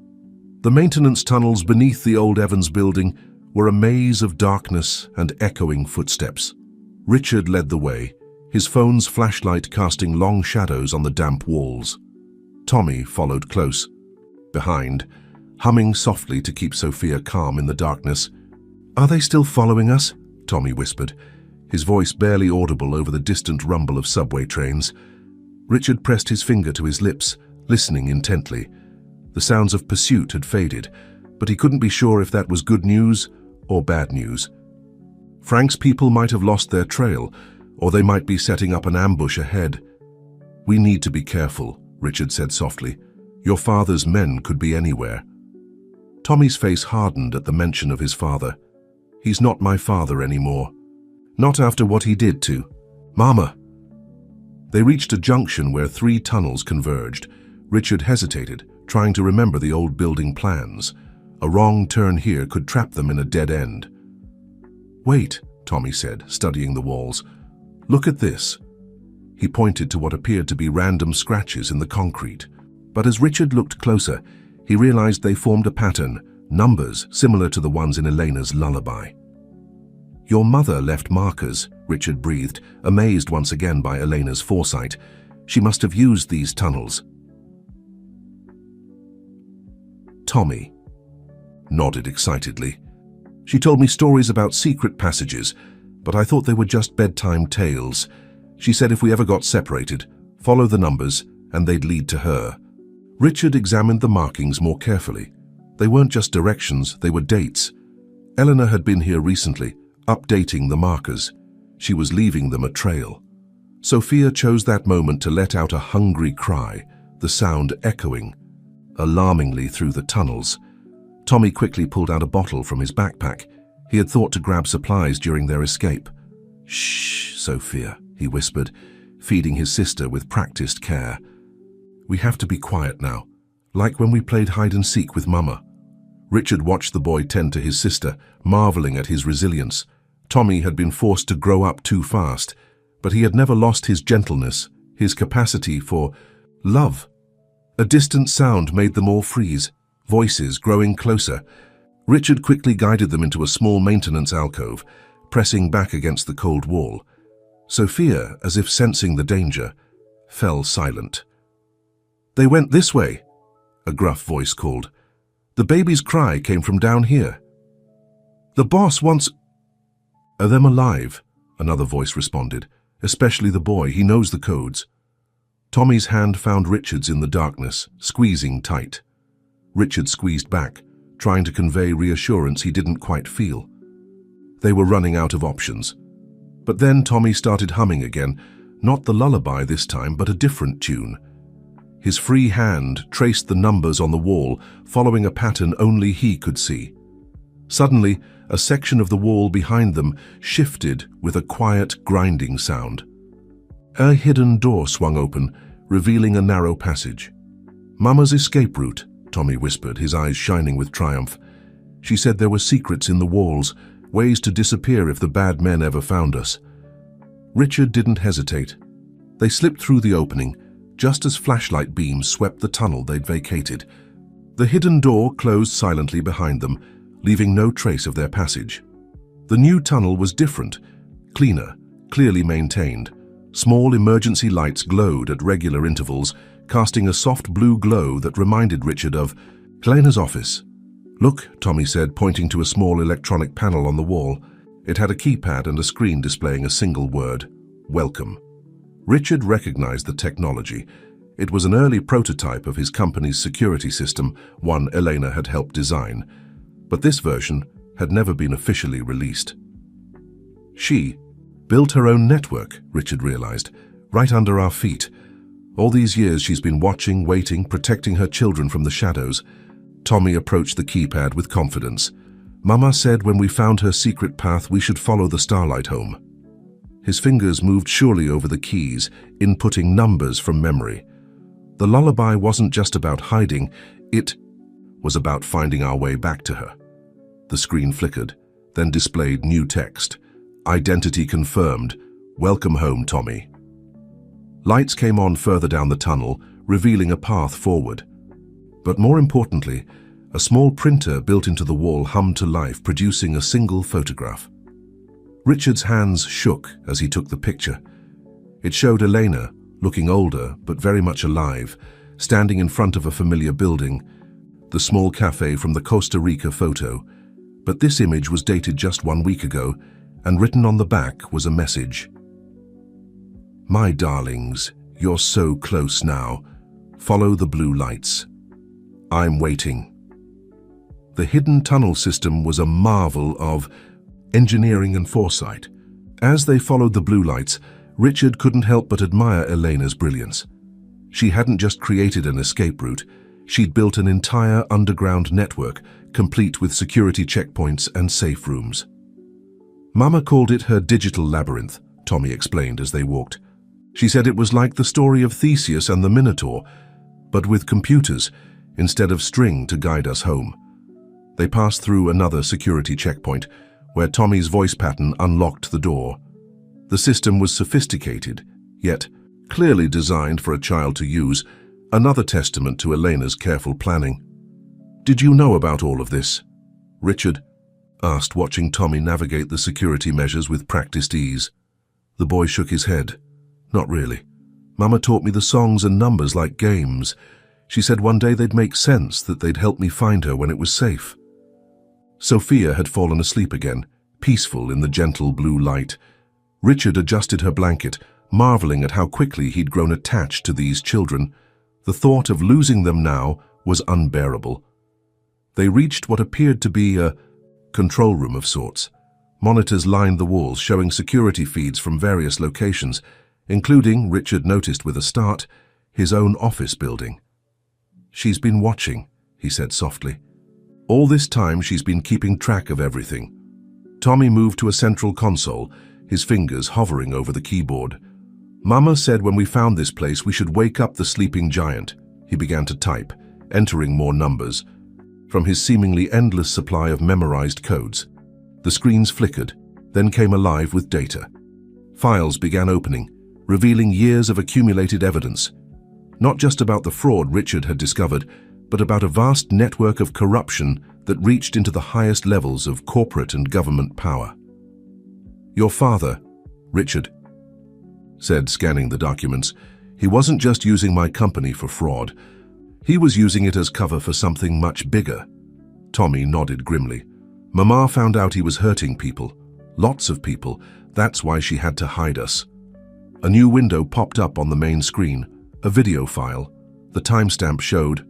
The maintenance tunnels beneath the old Evans building were a maze of darkness and echoing footsteps. Richard led the way, his phone's flashlight casting long shadows on the damp walls. Tommy followed close. Behind, humming softly to keep Sophia calm in the darkness. "Are they still following us?" Tommy whispered, his voice barely audible over the distant rumble of subway trains. Richard pressed his finger to his lips, listening intently. The sounds of pursuit had faded, but he couldn't be sure if that was good news or bad news. Frank's people might have lost their trail, or they might be setting up an ambush ahead. "We need to be careful," Richard said softly. "Your father's men could be anywhere." Tommy's face hardened at the mention of his father. "He's not my father anymore. Not after what he did to Mama." They reached a junction where 3 tunnels converged. Richard hesitated, trying to remember the old building plans. A wrong turn here could trap them in a dead end. "Wait," Tommy said, studying the walls. "Look at this." He pointed to what appeared to be random scratches in the concrete. But as Richard looked closer, he realized they formed a pattern, numbers similar to the ones in Elena's lullaby. "Your mother left markers," Richard breathed, amazed once again by Elena's foresight. "She must have used these tunnels." Tommy nodded excitedly. "She told me stories about secret passages, but I thought they were just bedtime tales. She said if we ever got separated, follow the numbers, and they'd lead to her." Richard examined the markings more carefully. They weren't just directions, they were dates. Eleanor had been here recently, updating the markers. She was leaving them a trail. Sophia chose that moment to let out a hungry cry, the sound echoing alarmingly through the tunnels. Tommy quickly pulled out a bottle from his backpack. He had thought to grab supplies during their escape. "Shh, Sophia," he whispered, feeding his sister with practiced care. "We have to be quiet now, like when we played hide-and-seek with Mama." Richard watched the boy tend to his sister, marveling at his resilience. Tommy had been forced to grow up too fast, but he had never lost his gentleness, his capacity for love. A distant sound made them all freeze, voices growing closer. Richard quickly guided them into a small maintenance alcove, pressing back against the cold wall. Sophia, as if sensing the danger, fell silent. "They went this way," a gruff voice called. "The baby's cry came from down here." "The boss wants—" "Are them alive?" another voice responded. "Especially the boy, he knows the codes." Tommy's hand found Richard's in the darkness, squeezing tight. Richard squeezed back, trying to convey reassurance he didn't quite feel. They were running out of options. But then Tommy started humming again, not the lullaby this time, but a different tune. His free hand traced the numbers on the wall, following a pattern only he could see. Suddenly, a section of the wall behind them shifted with a quiet, grinding sound. A hidden door swung open, revealing a narrow passage. "Mama's escape route," Tommy whispered, his eyes shining with triumph. "She said there were secrets in the walls, ways to disappear if the bad men ever found us." Richard didn't hesitate. They slipped through the opening, just as flashlight beams swept the tunnel they'd vacated. The hidden door closed silently behind them, leaving no trace of their passage. The new tunnel was different, cleaner, clearly maintained. Small emergency lights glowed at regular intervals, casting a soft blue glow that reminded Richard of Elena's office. "Look," Tommy said, pointing to a small electronic panel on the wall. It had a keypad and a screen displaying a single word, "Welcome." Richard recognized the technology. It was an early prototype of his company's security system, one Elena had helped design. But this version had never been officially released. She built her own network, Richard realized, right under our feet. All these years she's been watching, waiting, protecting her children from the shadows. Tommy approached the keypad with confidence. "Mama said when we found her secret path we should follow the starlight home." His fingers moved surely over the keys, inputting numbers from memory. The lullaby wasn't just about hiding, it was about finding our way back to her. The screen flickered, then displayed new text. "Identity confirmed. Welcome home, Tommy." Lights came on further down the tunnel, revealing a path forward. But more importantly, a small printer built into the wall hummed to life, producing a single photograph. Richard's hands shook as he took the picture. It showed Elena, looking older but very much alive, standing in front of a familiar building, the small cafe from the Costa Rica photo. But this image was dated just 1 week ago, and written on the back was a message. "My darlings, you're so close now. Follow the blue lights. I'm waiting." The hidden tunnel system was a marvel of engineering and foresight. As they followed the blue lights, Richard couldn't help but admire Elena's brilliance. She hadn't just created an escape route, she'd built an entire underground network, complete with security checkpoints and safe rooms. "Mama called it her digital labyrinth," Tommy explained as they walked. "She said it was like the story of Theseus and the Minotaur, but with computers instead of string to guide us home." They passed through another security checkpoint, where Tommy's voice pattern unlocked the door. The system was sophisticated, yet clearly designed for a child to use, another testament to Elena's careful planning. "Did you know about all of this?" Richard asked, watching Tommy navigate the security measures with practiced ease. The boy shook his head. "Not really. Mama taught me the songs and numbers like games. She said one day they'd make sense, that they'd help me find her when it was safe." Sophia had fallen asleep again, peaceful in the gentle blue light. Richard adjusted her blanket, marveling at how quickly he'd grown attached to these children. The thought of losing them now was unbearable. They reached what appeared to be a control room of sorts. Monitors lined the walls, showing security feeds from various locations, including, Richard noticed with a start, his own office building. "She's been watching," he said softly. "All this time she's been keeping track of everything." Tommy moved to a central console, his fingers hovering over the keyboard. "Mama said when we found this place we should wake up the sleeping giant." He began to type, entering more numbers from his seemingly endless supply of memorized codes. The screens flickered, then came alive with data. Files began opening, revealing years of accumulated evidence. Not just about the fraud Richard had discovered, but about a vast network of corruption that reached into the highest levels of corporate and government power. "Your father," Richard said, scanning the documents, "he wasn't just using my company for fraud. He was using it as cover for something much bigger." Tommy nodded grimly. "Mama found out he was hurting people. Lots of people. That's why she had to hide us." A new window popped up on the main screen, a video file. The timestamp showed.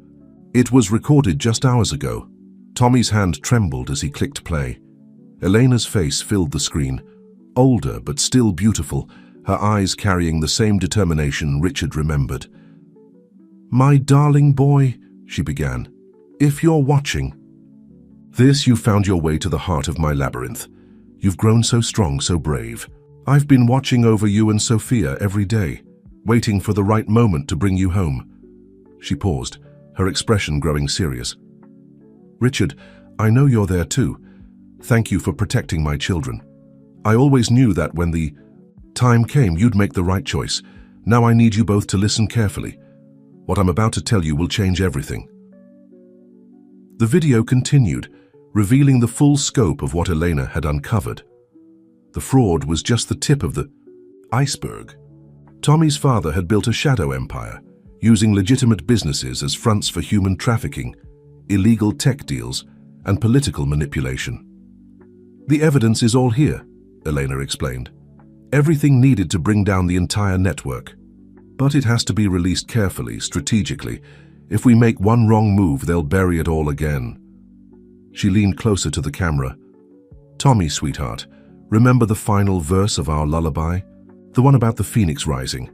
It was recorded just hours ago. Tommy's hand trembled as he clicked play. Elena's face filled the screen, older but still beautiful, her eyes carrying the same determination Richard remembered. "My darling boy," she began, "if you're watching. This, you found your way to the heart of my labyrinth. You've grown so strong, so brave. I've been watching over you and Sophia every day, waiting for the right moment to bring you home." She paused, her expression growing serious. "Richard, I know you're there too. Thank you for protecting my children. I always knew that when the time came, you'd make the right choice. Now I need you both to listen carefully. What I'm about to tell you will change everything." The video continued, revealing the full scope of what Elena had uncovered. The fraud was just the tip of the iceberg. Tommy's father had built a shadow empire, using legitimate businesses as fronts for human trafficking, illegal tech deals, and political manipulation. "The evidence is all here," Elena explained. "Everything needed to bring down the entire network. But it has to be released carefully, strategically. If we make one wrong move, they'll bury it all again." She leaned closer to the camera. "Tommy, sweetheart, remember the final verse of our lullaby? The one about the phoenix rising.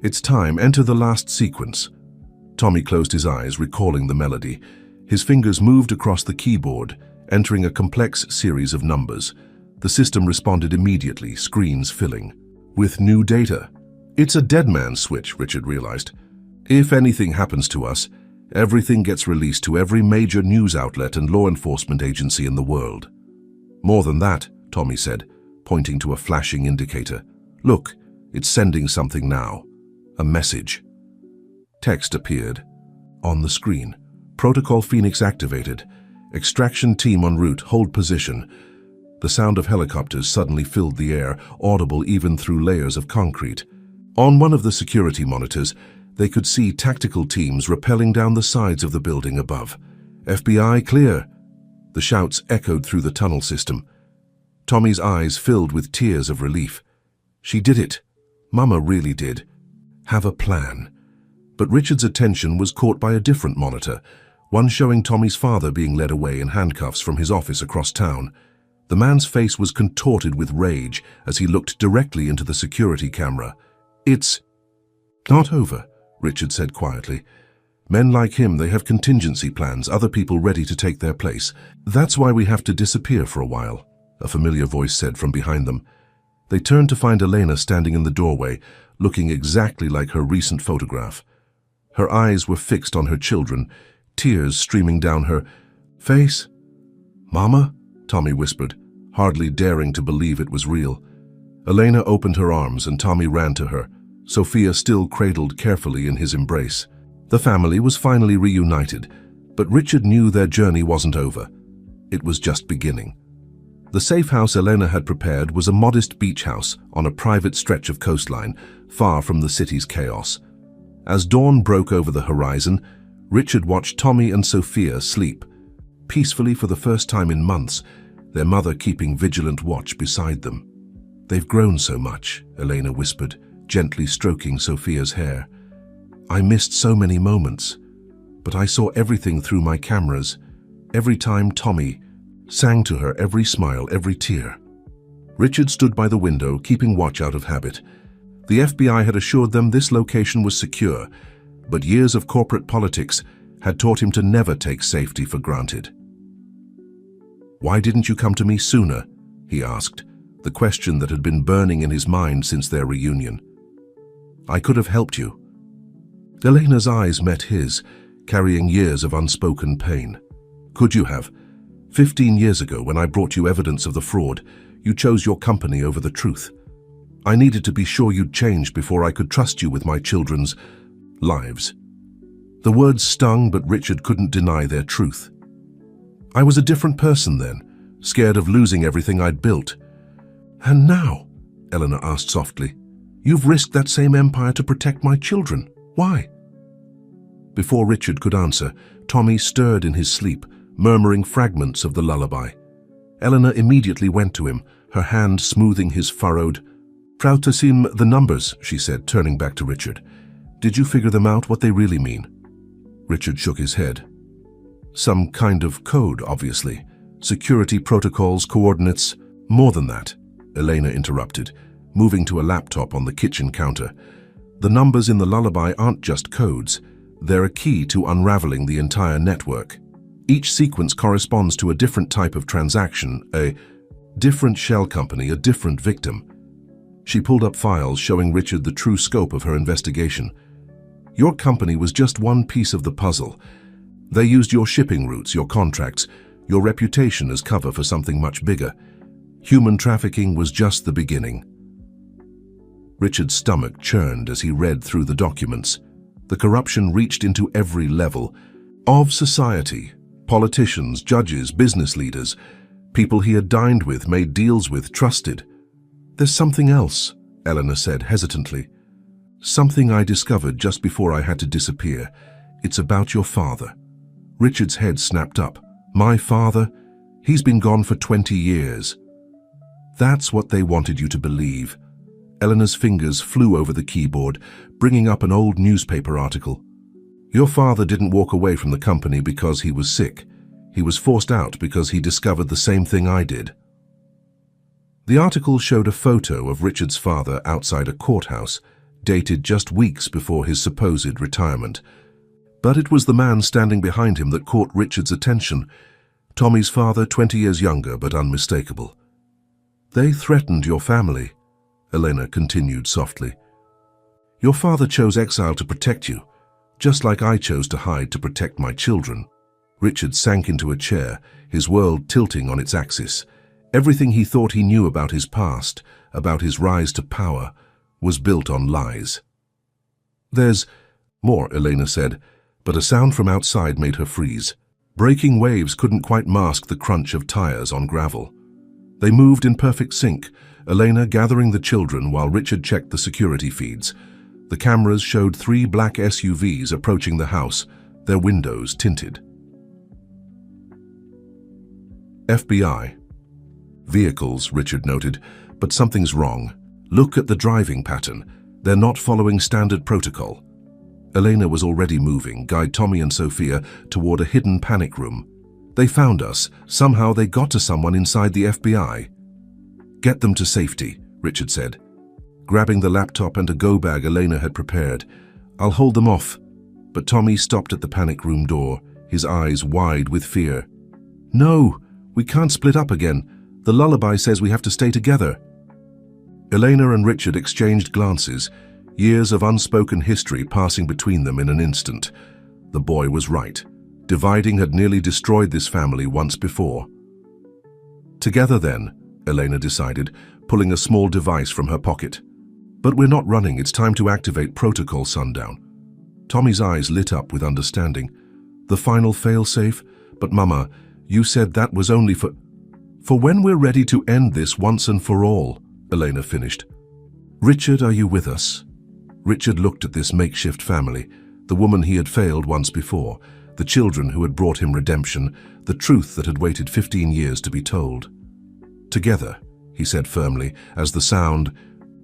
It's time, enter the last sequence." Tommy closed his eyes, recalling the melody. His fingers moved across the keyboard, entering a complex series of numbers. The system responded immediately, screens filling with new data. "It's a dead man's switch," Richard realized. "If anything happens to us, everything gets released to every major news outlet and law enforcement agency in the world." "More than that," Tommy said, pointing to a flashing indicator. "Look, it's sending something now. A message." Text appeared on the screen. "Protocol Phoenix activated. Extraction team en route. Hold position." The sound of helicopters suddenly filled the air, audible even through layers of concrete. On one of the security monitors, they could see tactical teams rappelling down the sides of the building above. "FBI clear." The shouts echoed through the tunnel system. Tommy's eyes filled with tears of relief. She did it. Mama really did. Have a plan. But Richard's attention was caught by a different monitor, one showing Tommy's father being led away in handcuffs from his office across town. The man's face was contorted with rage as he looked directly into the security camera. "It's not over," Richard said quietly. "Men like him, they have contingency plans, other people ready to take their place. That's why we have to disappear for a while," a familiar voice said from behind them. They turned to find Elena standing in the doorway, looking exactly like her recent photograph. Her eyes were fixed on her children, tears streaming down her face. "Mama?" Tommy whispered, hardly daring to believe it was real. Elena opened her arms and Tommy ran to her, Sophia still cradled carefully in his embrace. The family was finally reunited, but Richard knew their journey wasn't over. It was just beginning. The safe house Elena had prepared was a modest beach house on a private stretch of coastline, far from the city's chaos. As dawn broke over the horizon, Richard watched Tommy and Sophia sleep, peacefully for the first time in months, their mother keeping vigilant watch beside them. "They've grown so much," Elena whispered, gently stroking Sophia's hair. "I missed so many moments, but I saw everything through my cameras. Every time Tommy sang to her, every smile, every tear." Richard stood by the window, keeping watch out of habit. The FBI had assured them this location was secure, but years of corporate politics had taught him to never take safety for granted. "Why didn't you come to me sooner?" he asked, the question that had been burning in his mind since their reunion. "I could have helped you." Elena's eyes met his, carrying years of unspoken pain. "Could you have? 15 years ago, when I brought you evidence of the fraud, you chose your company over the truth. I needed to be sure you'd change before I could trust you with my children's lives." The words stung, but Richard couldn't deny their truth. "I was a different person then, scared of losing everything I'd built." "And now," Eleanor asked softly, "you've risked that same empire to protect my children. Why?" Before Richard could answer, Tommy stirred in his sleep, murmuring fragments of the lullaby. Eleanor immediately went to him, her hand smoothing his furrowed. "Frau Tassim, the numbers," she said, turning back to Richard. "Did you figure them out, what they really mean?" Richard shook his head. "Some kind of code, obviously. Security protocols, coordinates. More than that," Elena interrupted, moving to a laptop on the kitchen counter. "The numbers in the lullaby aren't just codes. They're a key to unraveling the entire network. Each sequence corresponds to a different type of transaction, a different shell company, a different victim." She pulled up files showing Richard the true scope of her investigation. "Your company was just one piece of the puzzle. They used your shipping routes, your contracts, your reputation as cover for something much bigger. Human trafficking was just the beginning." Richard's stomach churned as he read through the documents. The corruption reached into every level of society, Politicians, judges, business leaders, people he had dined with, made deals with, trusted. "There's something else," Eleanor said hesitantly. "Something I discovered just before I had to disappear. It's about your father." Richard's head snapped up. "My father? He's been gone for 20 years. That's what they wanted you to believe." Eleanor's fingers flew over the keyboard, bringing up an old newspaper article. "Your father didn't walk away from the company because he was sick. He was forced out because he discovered the same thing I did." The article showed a photo of Richard's father outside a courthouse, dated just weeks before his supposed retirement. But it was the man standing behind him that caught Richard's attention. Tommy's father, 20 years younger but unmistakable. "They threatened your family," Elena continued softly. "Your father chose exile to protect you, just like I chose to hide to protect my children." Richard sank into a chair, his world tilting on its axis. Everything he thought he knew about his past, about his rise to power, was built on lies. "There's more," Elena said, but a sound from outside made her freeze. Breaking waves couldn't quite mask the crunch of tires on gravel. They moved in perfect sync, Elena gathering the children while Richard checked the security feeds. The cameras showed 3 black SUVs approaching the house, their windows tinted. FBI. "Vehicles," Richard noted, "but something's wrong. Look at the driving pattern. They're not following standard protocol." Elena was already moving, guide Tommy and Sophia, toward a hidden panic room. "They found us. Somehow they got to someone inside the FBI." "Get them to safety," Richard said, grabbing the laptop and a go bag Elena had prepared. "I'll hold them off." But Tommy stopped at the panic room door, his eyes wide with fear. "No, we can't split up again. The lullaby says we have to stay together." Elena and Richard exchanged glances, years of unspoken history passing between them in an instant. The boy was right. Dividing had nearly destroyed this family once before. "Together then," Elena decided, pulling a small device from her pocket. "But we're not running. It's time to activate Protocol Sundown." Tommy's eyes lit up with understanding. "The final failsafe? But Mama, you said that was only for when we're ready to end this once and for all," Elena finished. "Richard, are you with us?" Richard looked at this makeshift family, the woman he had failed once before, the children who had brought him redemption, the truth that had waited 15 years to be told. "Together," he said firmly, as the sound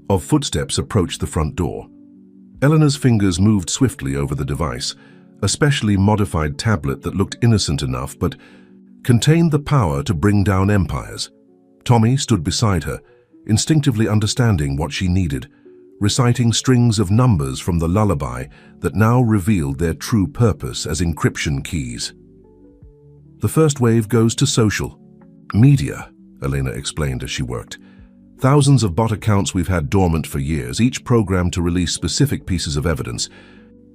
of footsteps approached the front door. Eleanor's fingers moved swiftly over the device, a specially modified tablet that looked innocent enough but contained the power to bring down empires. Tommy stood beside her, instinctively understanding what she needed, reciting strings of numbers from the lullaby that now revealed their true purpose as encryption keys. "The first wave goes to social media," Elena explained as she worked. "Thousands of bot accounts we've had dormant for years, each programmed to release specific pieces of evidence.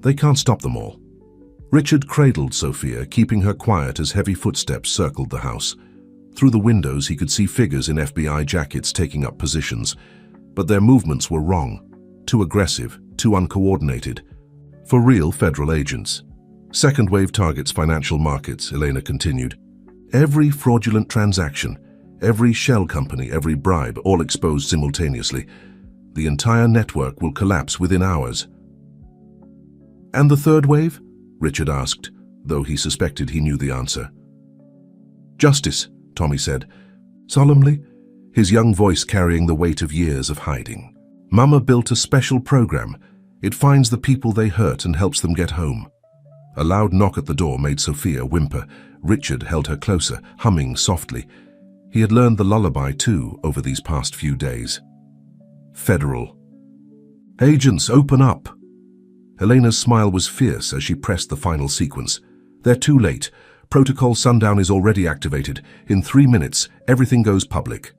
They can't stop them all." Richard cradled Sophia, keeping her quiet as heavy footsteps circled the house. Through the windows he could see figures in FBI jackets taking up positions, but their movements were wrong, too aggressive, too uncoordinated. For real federal agents. "Second wave targets financial markets," Elena continued. "Every fraudulent transaction, every shell company, every bribe, all exposed simultaneously. The entire network will collapse within hours." "And the third wave?" Richard asked, though he suspected he knew the answer. "Justice," Tommy said, solemnly, his young voice carrying the weight of years of hiding. "Mama built a special program. It finds the people they hurt and helps them get home." A loud knock at the door made Sophia whimper. Richard held her closer, humming softly. He had learned the lullaby too over these past few days. "Federal. Agents, open up." Elena's smile was fierce as she pressed the final sequence. "They're too late. Protocol Sundown is already activated. In 3 minutes, everything goes public."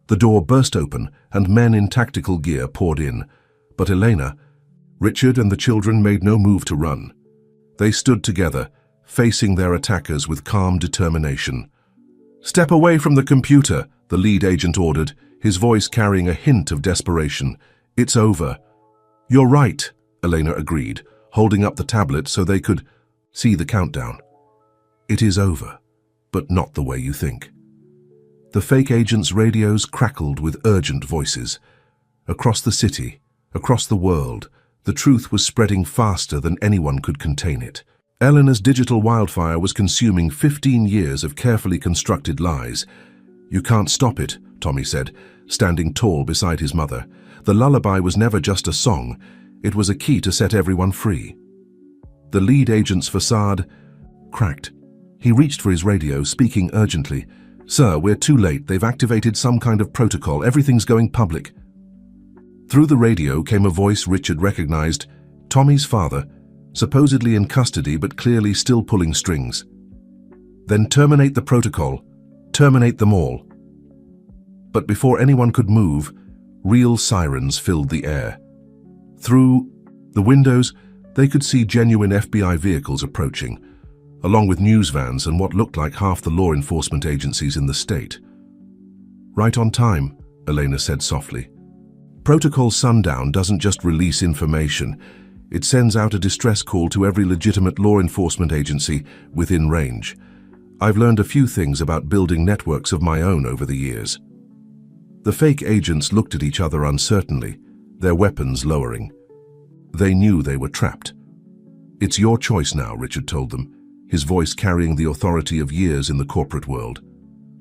The door burst open and men in tactical gear poured in. But Elena, Richard and the children made no move to run. They stood together, facing their attackers with calm determination. "Step away from the computer," the lead agent ordered, his voice carrying a hint of desperation. "It's over." "You're right," Elena agreed, holding up the tablet so they could see the countdown. It is over, but not the way you think. The fake agents' radios crackled with urgent voices. Across the city, across the world, the truth was spreading faster than anyone could contain it. Eleanor's digital wildfire was consuming 15 years of carefully constructed lies. "You can't stop it," Tommy said, standing tall beside his mother. The lullaby was never just a song, it was a key to set everyone free. The lead agent's facade cracked. He reached for his radio, speaking urgently. "Sir, we're too late. They've activated some kind of protocol. Everything's going public." Through the radio came a voice Richard recognized, Tommy's father, supposedly in custody but clearly still pulling strings. "Then terminate the protocol. Terminate them all." But before anyone could move, real sirens filled the air. Through the windows, they could see genuine FBI vehicles approaching, along with news vans and what looked like half the law enforcement agencies in the state. "Right on time," Elena said softly. "Protocol Sundown doesn't just release information, it sends out a distress call to every legitimate law enforcement agency within range. I've learned a few things about building networks of my own over the years." The fake agents looked at each other uncertainly, their weapons lowering. They knew they were trapped. "It's your choice now," Richard told them, his voice carrying the authority of years in the corporate world.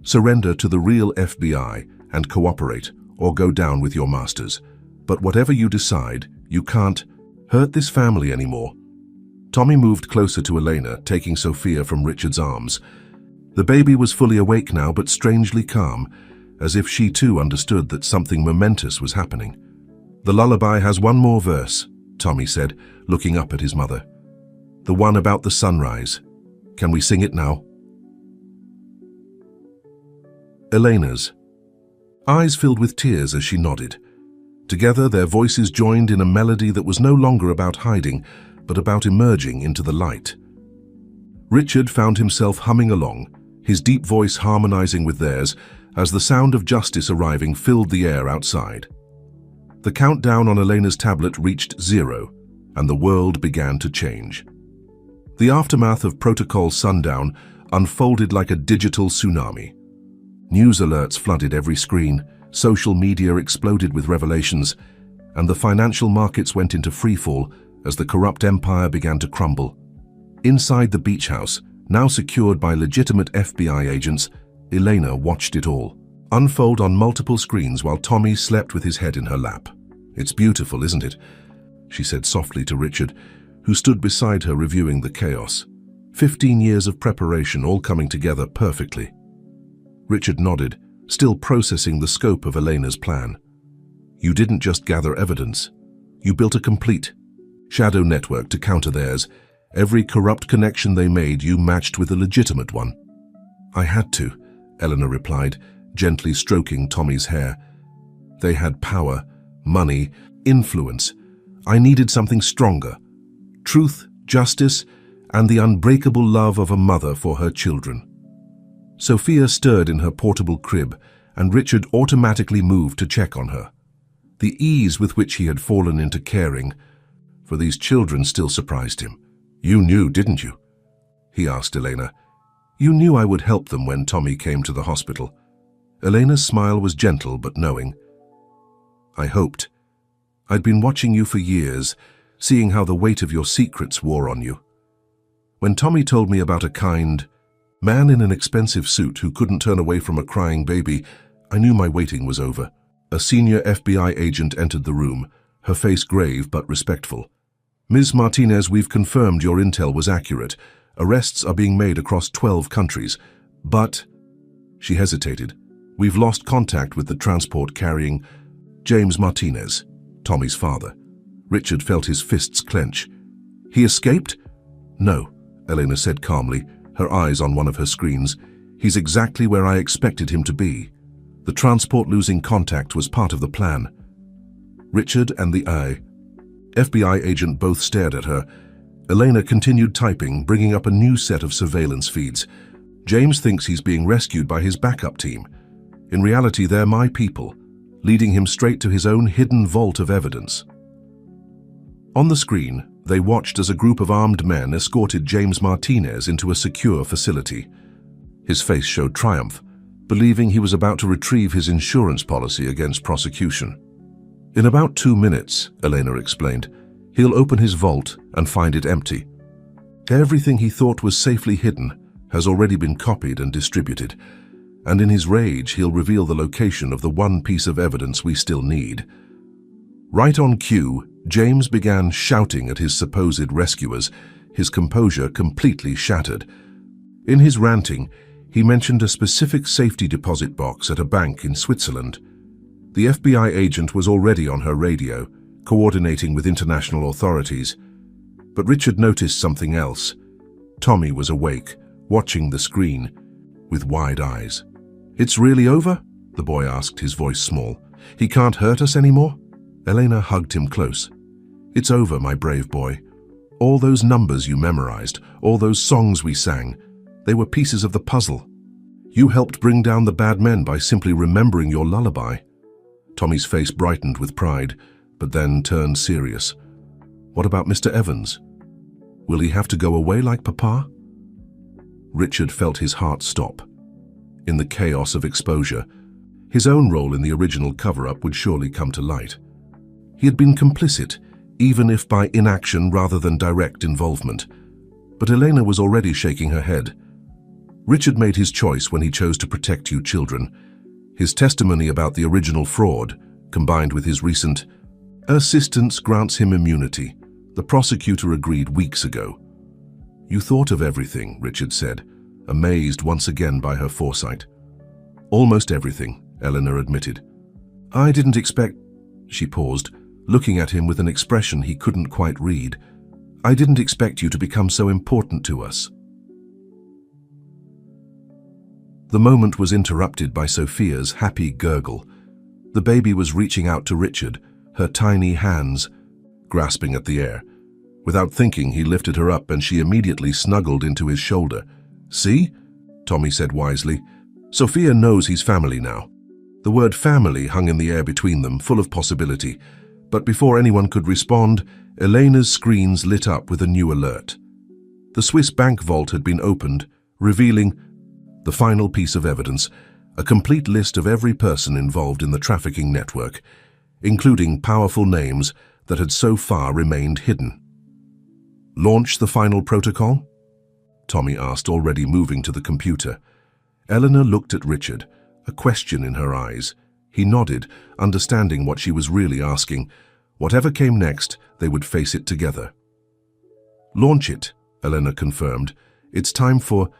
"Surrender to the real FBI and cooperate, or go down with your masters. But whatever you decide, you can't hurt this family anymore." Tommy moved closer to Elena, taking Sophia from Richard's arms. The baby was fully awake now, but strangely calm, as if she too understood that something momentous was happening. "The lullaby has one more verse," Tommy said, looking up at his mother. "The one about the sunrise. Can we sing it now?" Elena's eyes filled with tears as she nodded. Together, their voices joined in a melody that was no longer about hiding, but about emerging into the light. Richard found himself humming along, his deep voice harmonizing with theirs, as the sound of justice arriving filled the air outside. The countdown on Elena's tablet reached 0, and the world began to change. The aftermath of Protocol Sundown unfolded like a digital tsunami. News alerts flooded every screen, social media exploded with revelations, and the financial markets went into freefall as the corrupt empire began to crumble. Inside the beach house, now secured by legitimate FBI agents, Elena watched it all unfold on multiple screens while Tommy slept with his head in her lap. "It's beautiful, isn't it?" she said softly to Richard, who stood beside her reviewing the chaos. 15 years of preparation all coming together perfectly. Richard nodded, still processing the scope of Elena's plan. "You didn't just gather evidence. You built a complete shadow network to counter theirs. Every corrupt connection they made you matched with a legitimate one." "I had to," Elena replied, gently stroking Tommy's hair. "They had power, money, influence. I needed something stronger. Truth, justice, and the unbreakable love of a mother for her children." Sophia stirred in her portable crib, and Richard automatically moved to check on her. The ease with which he had fallen into caring for these children still surprised him. "You knew, didn't you?" he asked Elena. "You knew I would help them when Tommy came to the hospital." Elena's smile was gentle but knowing. "I hoped. I'd been watching you for years, seeing how the weight of your secrets wore on you. When Tommy told me about a kind man in an expensive suit who couldn't turn away from a crying baby, I knew my waiting was over." A senior FBI agent entered the room, her face grave but respectful. "Ms. Martinez, we've confirmed your intel was accurate. Arrests are being made across 12 countries. But," she hesitated, "we've lost contact with the transport carrying James Martinez, Tommy's father." Richard felt his fists clench. "He escaped?" "No," Elena said calmly, her eyes on one of her screens. "He's exactly where I expected him to be. The transport losing contact was part of the plan." Richard and the FBI agent both stared at her. Elena continued typing, bringing up a new set of surveillance feeds. "James thinks he's being rescued by his backup team. In reality, they're my people, leading him straight to his own hidden vault of evidence." On the screen, They watched as a group of armed men escorted James Martinez into a secure facility. His face showed triumph, believing he was about to retrieve his insurance policy against prosecution. "In about 2 minutes," Elena explained, "he'll open his vault and find it empty. Everything he thought was safely hidden has already been copied and distributed, and in his rage he'll reveal the location of the one piece of evidence we still need." Right on cue, James began shouting at his supposed rescuers, his composure completely shattered. In his ranting, he mentioned a specific safety deposit box at a bank in Switzerland. The FBI agent was already on her radio, coordinating with international authorities. But Richard noticed something else. Tommy was awake, watching the screen, with wide eyes. "It's really over?" the boy asked, his voice small. "He can't hurt us anymore?" Elena hugged him close. "It's over, my brave boy. All those numbers you memorized, all those songs we sang, they were pieces of the puzzle. You helped bring down the bad men by simply remembering your lullaby." Tommy's face brightened with pride, but then turned serious. "What about Mr. Evans? Will he have to go away like Papa?" Richard felt his heart stop. In the chaos of exposure, his own role in the original cover-up would surely come to light. He had been complicit, even if by inaction rather than direct involvement. But Elena was already shaking her head. Richard made his choice when he chose to protect you children. His testimony about the original fraud, combined with his recent assistance, grants him immunity. The prosecutor agreed weeks ago. "You thought of everything," Richard said, amazed once again by her foresight. "Almost everything," Eleanor admitted. "I didn't expect—" She paused, looking at him with an expression he couldn't quite read. "I didn't expect you to become so important to us." The moment was interrupted by Sophia's happy gurgle. The baby was reaching out to Richard, her tiny hands grasping at the air. Without thinking, he lifted her up and she immediately snuggled into his shoulder. "See?" Tommy said wisely. "Sophia knows he's family now." The word family hung in the air between them, full of possibility. But before anyone could respond, Elena's screens lit up with a new alert. The Swiss bank vault had been opened, revealing the final piece of evidence, a complete list of every person involved in the trafficking network, including powerful names that had so far remained hidden. "Launch the final protocol?" Tommy asked, already moving to the computer. Eleanor looked at Richard, a question in her eyes. He nodded, understanding what she was really asking. Whatever came next, they would face it together. "Launch it," Eleanor confirmed. "It's time for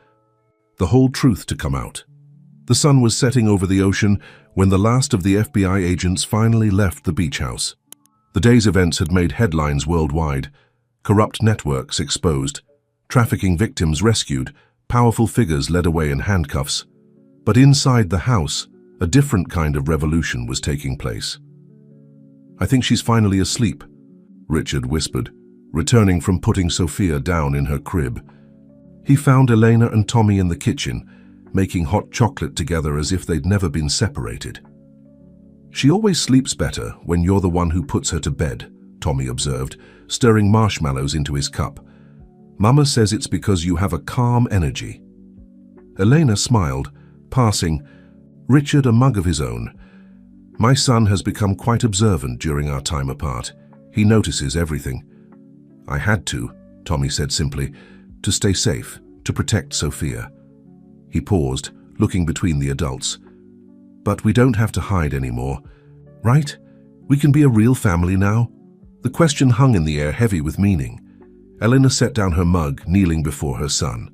the whole truth to come out." The sun was setting over the ocean when the last of the FBI agents finally left the beach house. The day's events had made headlines worldwide. Corrupt networks exposed, trafficking victims rescued, powerful figures led away in handcuffs. But inside the house, a different kind of revolution was taking place. "I think she's finally asleep," Richard whispered, returning from putting Sophia down in her crib. He found Elena and Tommy in the kitchen, making hot chocolate together as if they'd never been separated. "She always sleeps better when you're the one who puts her to bed," Tommy observed, stirring marshmallows into his cup. "Mama says it's because you have a calm energy." Elena smiled, passing Richard a mug of his own. "My son has become quite observant during our time apart. He notices everything." "I had to," Tommy said simply, "to stay safe, to protect Sophia." He paused, looking between the adults. "But we don't have to hide anymore, right? We can be a real family now?" The question hung in the air, heavy with meaning. Eleanor set down her mug, kneeling before her son.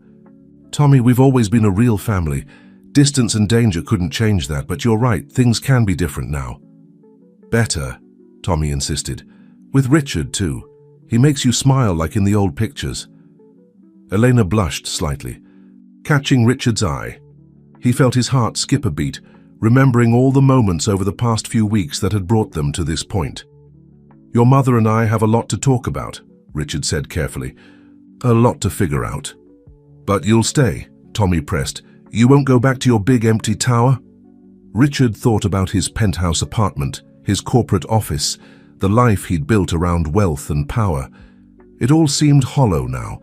"Tommy, we've always been a real family. Distance and danger couldn't change that, but you're right, things can be different now." "Better," Tommy insisted. "With Richard, too. He makes you smile like in the old pictures." Elena blushed slightly, catching Richard's eye. He felt his heart skip a beat, remembering all the moments over the past few weeks that had brought them to this point. "Your mother and I have a lot to talk about," Richard said carefully. "A lot to figure out." "But you'll stay," Tommy pressed. "You won't go back to your big empty tower?" Richard thought about his penthouse apartment, his corporate office, the life he'd built around wealth and power. It all seemed hollow now,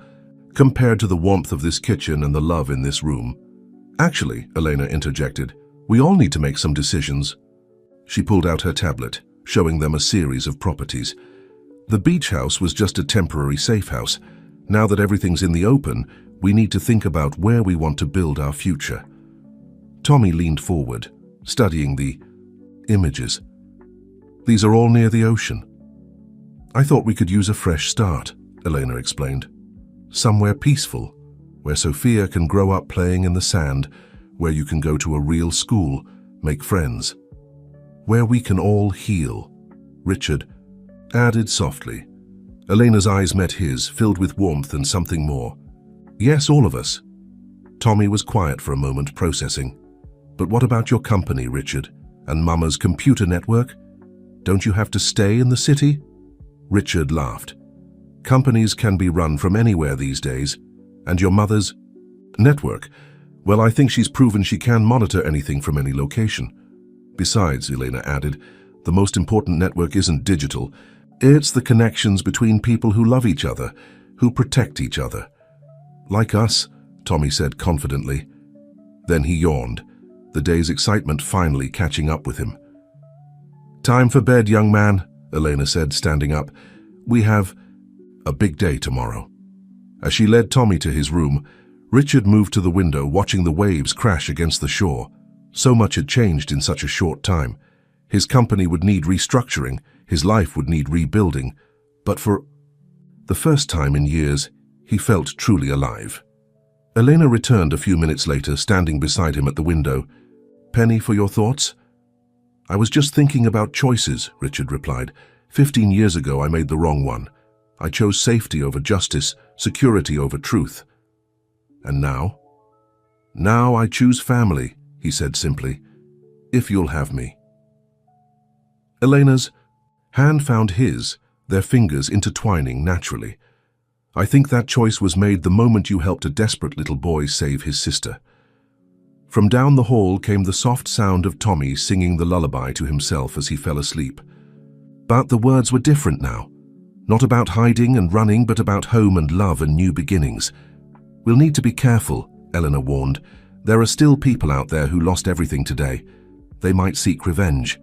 compared to the warmth of this kitchen and the love in this room. Actually, Elena interjected, we all need to make some decisions. She pulled out her tablet, showing them a series of properties. The beach house was just a temporary safe house. Now that everything's in the open, we need to think about where we want to build our future. Tommy leaned forward, studying the images. These are all near the ocean. I thought we could use a fresh start, Elena explained. Somewhere peaceful, where Sophia can grow up playing in the sand, where you can go to a real school, make friends. Where we can all heal, Richard added softly. Elena's eyes met his, filled with warmth and something more. Yes, all of us. Tommy was quiet for a moment, processing. But what about your company, Richard? And Mama's computer network? Don't you have to stay in the city? Richard laughed. Companies can be run from anywhere these days. And your mother's network? Well, I think she's proven she can monitor anything from any location. Besides, Elena added, the most important network isn't digital. It's the connections between people who love each other, who protect each other. Like us, Tommy said confidently. Then he yawned, the day's excitement finally catching up with him. Time for bed, young man, Elena said, standing up. We have a big day tomorrow. As she led Tommy to his room, Richard moved to the window, watching the waves crash against the shore. So much had changed in such a short time. His company would need restructuring, his life would need rebuilding, but for the first time in years, he felt truly alive. Elena returned a few minutes later, standing beside him at the window. Penny, for your thoughts? I was just thinking about choices, Richard replied. 15 years ago, I made the wrong one. I chose safety over justice, security over truth. And now? Now I choose family, he said simply. If you'll have me. Elena's hand found his, their fingers intertwining naturally. I think that choice was made the moment you helped a desperate little boy save his sister. From down the hall came the soft sound of Tommy singing the lullaby to himself as he fell asleep. But the words were different now. Not about hiding and running, but about home and love and new beginnings. We'll need to be careful, Elena warned. There are still people out there who lost everything today. They might seek revenge.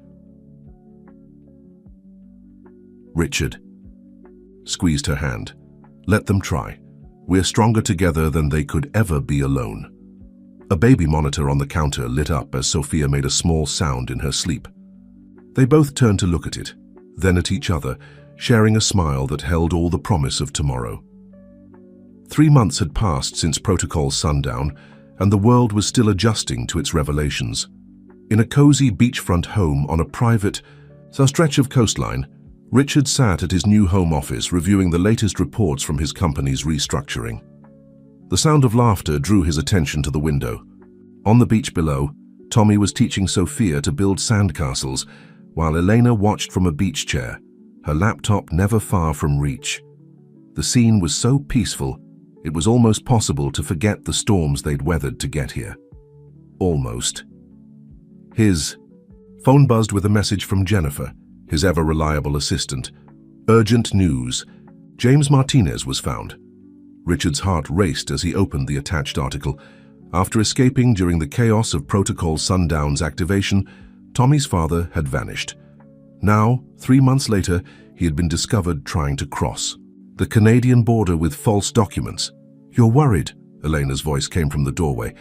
Richard squeezed her hand. Let them try. We're stronger together than they could ever be alone. A baby monitor on the counter lit up as Sophia made a small sound in her sleep. They both turned to look at it, then at each other, sharing a smile that held all the promise of tomorrow. 3 months had passed since Protocol Sundown, and the world was still adjusting to its revelations. In a cozy beachfront home on a private stretch of coastline, Richard sat at his new home office reviewing the latest reports from his company's restructuring. The sound of laughter drew his attention to the window. On the beach below, Tommy was teaching Sophia to build sandcastles, while Elena watched from a beach chair, her laptop never far from reach. The scene was so peaceful, it was almost possible to forget the storms they'd weathered to get here. Almost. His phone buzzed with a message from Jennifer, his ever-reliable assistant. Urgent news. James Martinez was found. Richard's heart raced as he opened the attached article. After escaping during the chaos of Protocol Sundown's activation, Tommy's father had vanished. Now, 3 months later, he had been discovered trying to cross the Canadian border with false documents. You're worried, Elena's voice came from the doorway.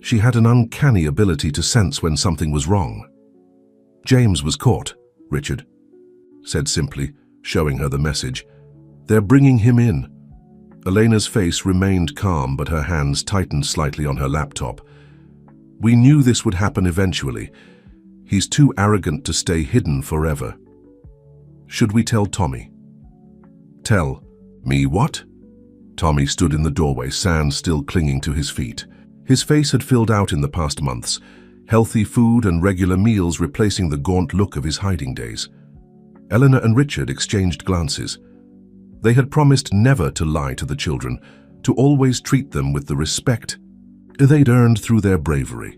She had an uncanny ability to sense when something was wrong. James was caught, Richard said simply, showing her the message. They're bringing him in. Elena's face remained calm, but her hands tightened slightly on her laptop. We knew this would happen eventually. He's too arrogant to stay hidden forever. Should we tell Tommy? Tell me what? Tommy stood in the doorway, sand still clinging to his feet. His face had filled out in the past months, healthy food and regular meals replacing the gaunt look of his hiding days. Eleanor and Richard exchanged glances. They had promised never to lie to the children, to always treat them with the respect they'd earned through their bravery.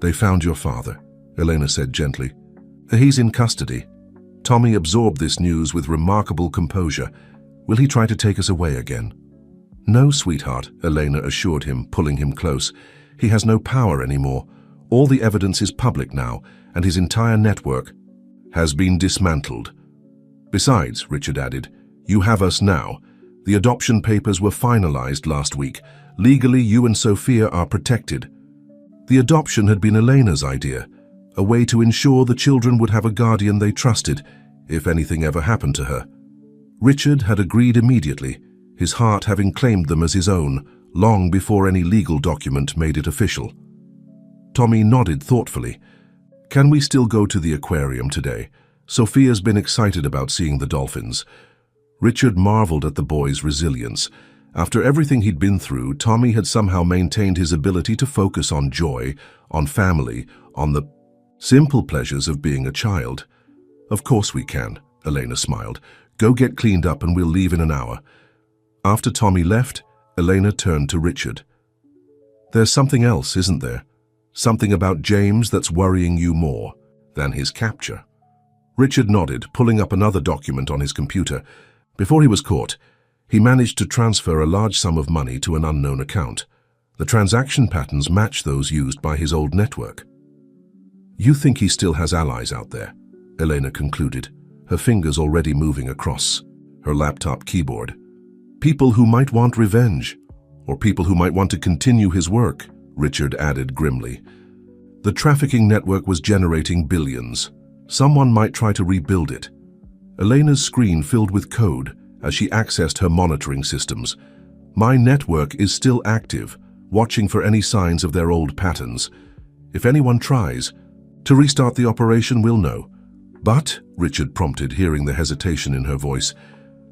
They found your father, Elena said gently. He's in custody. Tommy absorbed this news with remarkable composure. Will he try to take us away again? No, sweetheart, Elena assured him, pulling him close. He has no power anymore. All the evidence is public now, and his entire network has been dismantled. Besides, Richard added, you have us now. The adoption papers were finalized last week. Legally, you and Sophia are protected. The adoption had been Elena's idea, a way to ensure the children would have a guardian they trusted if anything ever happened to her. Richard had agreed immediately, his heart having claimed them as his own, long before any legal document made it official. Tommy nodded thoughtfully. Can we still go to the aquarium today? Sophia's been excited about seeing the dolphins. Richard marveled at the boy's resilience. After everything he'd been through, Tommy had somehow maintained his ability to focus on joy, on family, on the simple pleasures of being a child. Of course we can, Elena smiled. Go get cleaned up and we'll leave in an hour. After Tommy left, Elena turned to Richard. There's something else, isn't there? Something about James that's worrying you more than his capture. Richard nodded, pulling up another document on his computer. Before he was caught, he managed to transfer a large sum of money to an unknown account. The transaction patterns match those used by his old network. You think he still has allies out there, Elena concluded, her fingers already moving across her laptop keyboard. People who might want revenge, or people who might want to continue his work, Richard added grimly. The trafficking network was generating billions. Someone might try to rebuild it. Elena's screen filled with code as she accessed her monitoring systems. My network is still active, watching for any signs of their old patterns. If anyone tries to restart the operation, we'll know. But, Richard prompted, hearing the hesitation in her voice,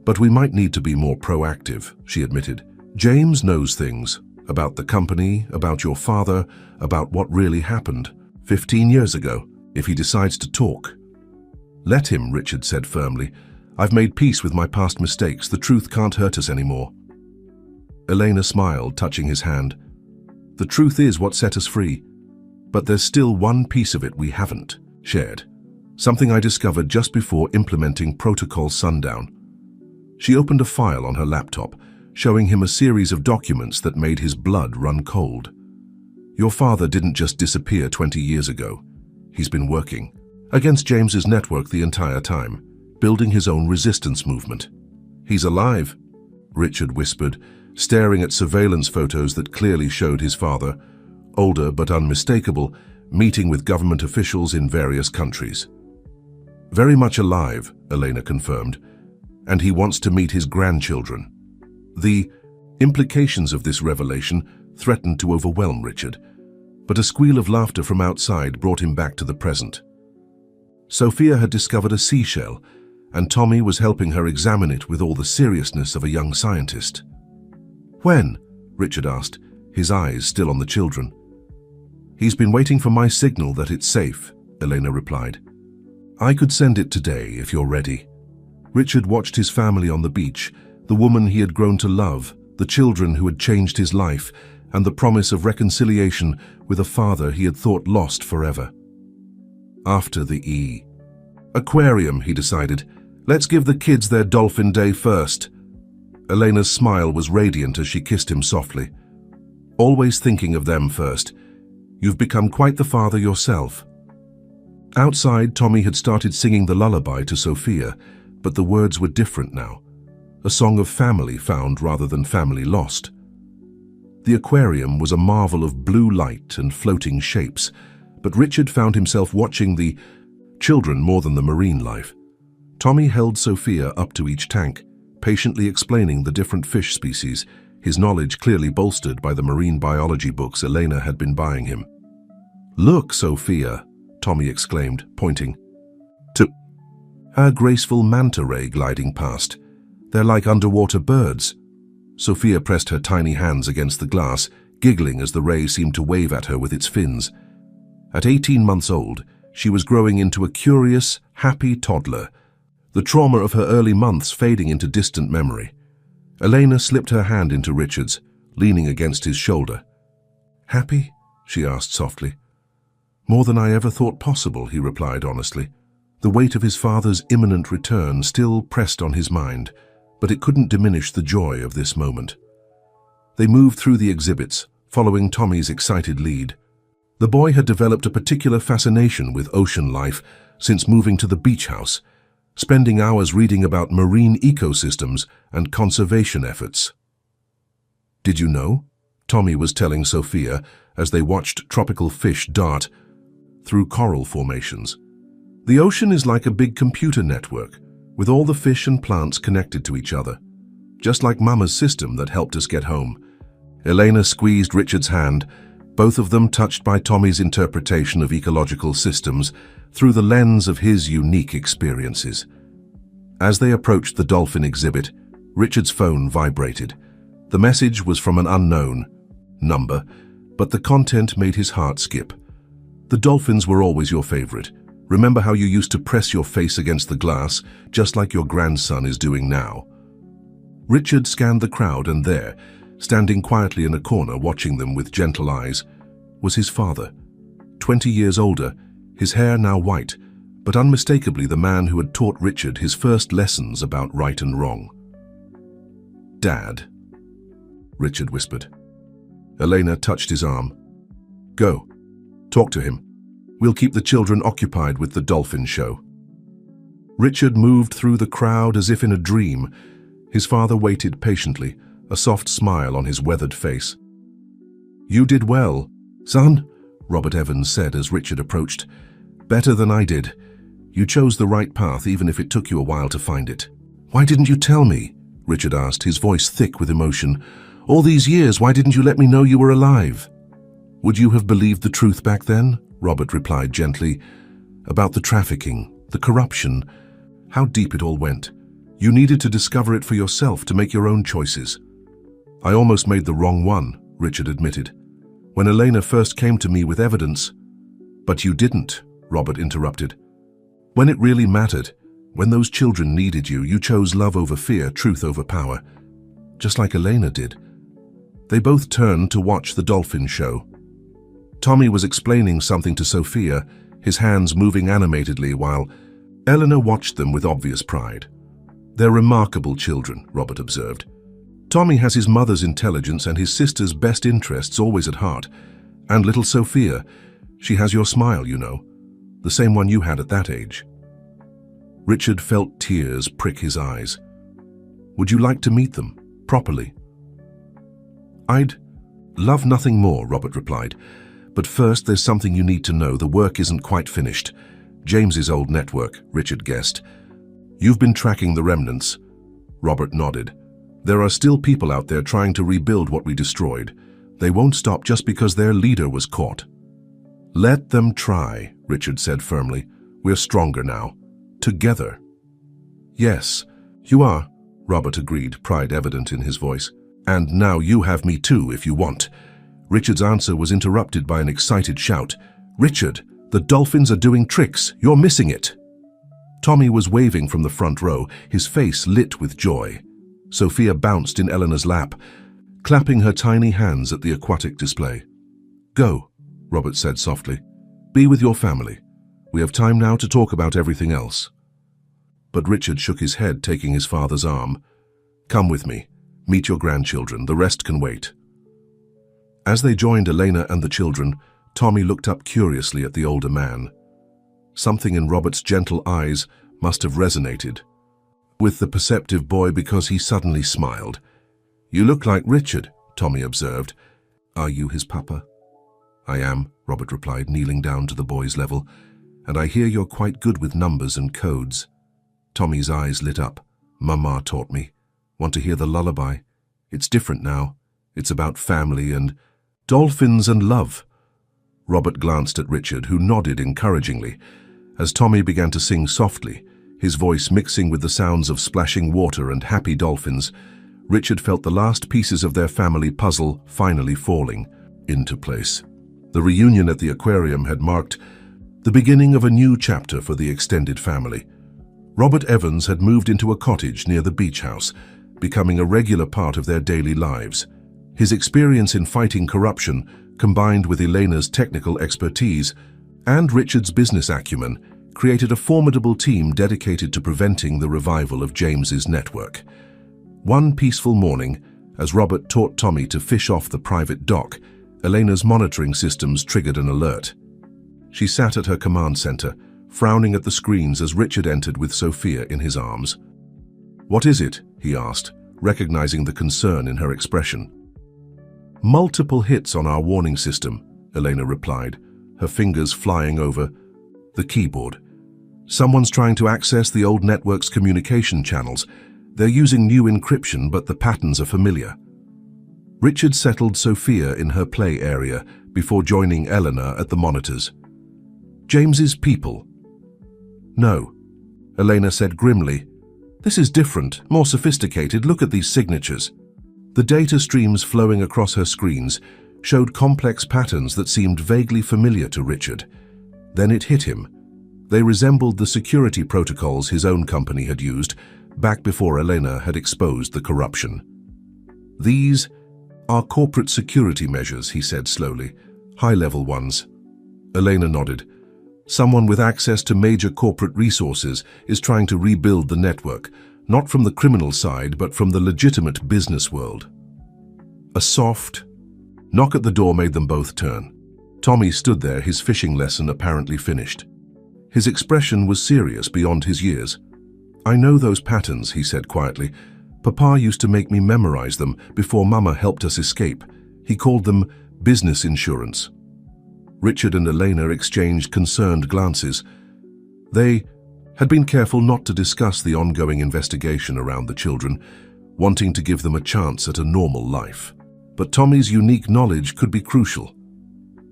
but we might need to be more proactive, she admitted. James knows things about the company, about your father, about what really happened 15 years ago, if he decides to talk. Let him, Richard said firmly. I've made peace with my past mistakes. The truth can't hurt us anymore. Elena smiled, touching his hand. The truth is what set us free. But there's still one piece of it we haven't shared. Something I discovered just before implementing Protocol Sundown. She opened a file on her laptop, showing him a series of documents that made his blood run cold. Your father didn't just disappear 20 years ago. He's been working against James's network the entire time, building his own resistance movement. He's alive, Richard whispered, staring at surveillance photos that clearly showed his father, older but unmistakable, meeting with government officials in various countries. Very much alive, Elena confirmed, and he wants to meet his grandchildren. The implications of this revelation threatened to overwhelm Richard, but a squeal of laughter from outside brought him back to the present. Sophia had discovered a seashell, and Tommy was helping her examine it with all the seriousness of a young scientist. When? Richard asked, his eyes still on the children. He's been waiting for my signal that it's safe, Elena replied. I could send it today if you're ready. Richard watched his family on the beach, the woman he had grown to love, the children who had changed his life, and the promise of reconciliation with a father he had thought lost forever. After the aquarium, he decided. Let's give the kids their dolphin day first. Elena's smile was radiant as she kissed him softly. Always thinking of them first. You've become quite the father yourself. Outside, Tommy had started singing the lullaby to Sophia, but the words were different now. A song of family found rather than family lost. The aquarium was a marvel of blue light and floating shapes, but Richard found himself watching the children more than the marine life. Tommy held Sophia up to each tank, patiently explaining the different fish species, his knowledge clearly bolstered by the marine biology books Elena had been buying him. Look, Sophia, Tommy exclaimed, pointing to a graceful manta ray gliding past. They're like underwater birds. Sophia pressed her tiny hands against the glass, giggling as the ray seemed to wave at her with its fins. At 18 months old, she was growing into a curious, happy toddler, the trauma of her early months fading into distant memory. Elena slipped her hand into Richard's, leaning against his shoulder. Happy? She asked softly. More than I ever thought possible, he replied honestly. The weight of his father's imminent return still pressed on his mind, but it couldn't diminish the joy of this moment. They moved through the exhibits, following Tommy's excited lead. The boy had developed a particular fascination with ocean life since moving to the beach house, spending hours reading about marine ecosystems and conservation efforts. "Did you know?" Tommy was telling Sophia as they watched tropical fish dart through coral formations. "The ocean is like a big computer network, with all the fish and plants connected to each other, just like Mama's system that helped us get home." Elena squeezed Richard's hand, both of them touched by Tommy's interpretation of ecological systems through the lens of his unique experiences. As they approached the dolphin exhibit, Richard's phone vibrated. The message was from an unknown number, but the content made his heart skip. "The dolphins were always your favorite. Remember how you used to press your face against the glass, just like your grandson is doing now?" Richard scanned the crowd, and there, standing quietly in a corner watching them with gentle eyes, was his father. 20 years older, his hair now white, but unmistakably the man who had taught Richard his first lessons about right and wrong. "Dad," Richard whispered. Elena touched his arm. "Go. Talk to him. We'll keep the children occupied with the dolphin show." Richard moved through the crowd as if in a dream. His father waited patiently, a soft smile on his weathered face. "You did well, son," Robert Evans said as Richard approached. "Better than I did. You chose the right path even if it took you a while to find it." "Why didn't you tell me?" Richard asked, his voice thick with emotion. "All these years, why didn't you let me know you were alive?" "Would you have believed the truth back then?" Robert replied gently. "About the trafficking, the corruption, how deep it all went. You needed to discover it for yourself to make your own choices." "I almost made the wrong one," Richard admitted, "when Elena first came to me with evidence." "But you didn't," Robert interrupted. "When it really mattered, when those children needed you, you chose love over fear, truth over power, just like Elena did." They both turned to watch the dolphin show. Tommy was explaining something to Sophia, his hands moving animatedly while Eleanor watched them with obvious pride. "They're remarkable children," Robert observed. "Tommy has his mother's intelligence and his sister's best interests always at heart. And little Sophia, she has your smile, you know, the same one you had at that age." Richard felt tears prick his eyes. "Would you like to meet them, properly?" "I'd love nothing more," Robert replied. "But first, there's something you need to know. The work isn't quite finished." James's old network, Richard guessed. "You've been tracking the remnants." Robert nodded. "There are still people out there trying to rebuild what we destroyed. They won't stop just because their leader was caught." "Let them try," Richard said firmly. "We're stronger now. Together." "Yes, you are," Robert agreed, pride evident in his voice. "And now you have me too, if you want." Richard's answer was interrupted by an excited shout. "Richard, the dolphins are doing tricks. You're missing it." Tommy was waving from the front row, his face lit with joy. Sophia bounced in Eleanor's lap, clapping her tiny hands at the aquatic display. "Go," Robert said softly. "Be with your family. We have time now to talk about everything else." But Richard shook his head, taking his father's arm. "Come with me. Meet your grandchildren. The rest can wait." As they joined Elena and the children, Tommy looked up curiously at the older man. Something in Robert's gentle eyes must have resonated with the perceptive boy because he suddenly smiled. "You look like Richard," Tommy observed. "Are you his papa?" "I am," Robert replied, kneeling down to the boy's level. "And I hear you're quite good with numbers and codes." Tommy's eyes lit up. "Mama taught me. Want to hear the lullaby? It's different now. It's about family and dolphins and love." Robert glanced at Richard, who nodded encouragingly. As Tommy began to sing softly, his voice mixing with the sounds of splashing water and happy dolphins, Richard felt the last pieces of their family puzzle finally falling into place. The reunion at the aquarium had marked the beginning of a new chapter for the extended family. Robert Evans had moved into a cottage near the beach house, becoming a regular part of their daily lives. His experience in fighting corruption, combined with Elena's technical expertise and Richard's business acumen, created a formidable team dedicated to preventing the revival of James's network. One peaceful morning, as Robert taught Tommy to fish off the private dock, Elena's monitoring systems triggered an alert. She sat at her command center, frowning at the screens as Richard entered with Sophia in his arms. "What is it?" he asked, recognizing the concern in her expression. "Multiple hits on our warning system," Elena replied, her fingers flying over the keyboard. "Someone's trying to access the old network's communication channels. They're using new encryption, but the patterns are familiar." Richard settled Sophia in her play area before joining Eleanor at the monitors. "James's people?" "No," Elena said grimly. "This is different, more sophisticated. Look at these signatures." The data streams flowing across her screens showed complex patterns that seemed vaguely familiar to Richard. Then it hit him. They resembled the security protocols his own company had used back before Elena had exposed the corruption. "These are corporate security measures," he said slowly. "High-level ones." Elena nodded. "Someone with access to major corporate resources is trying to rebuild the network, not from the criminal side, but from the legitimate business world." A soft knock at the door made them both turn. Tommy stood there, his fishing lesson apparently finished. His expression was serious beyond his years. "I know those patterns," he said quietly. "Papa used to make me memorize them before Mama helped us escape. He called them business insurance." Richard and Elena exchanged concerned glances. They had been careful not to discuss the ongoing investigation around the children, wanting to give them a chance at a normal life. But Tommy's unique knowledge could be crucial.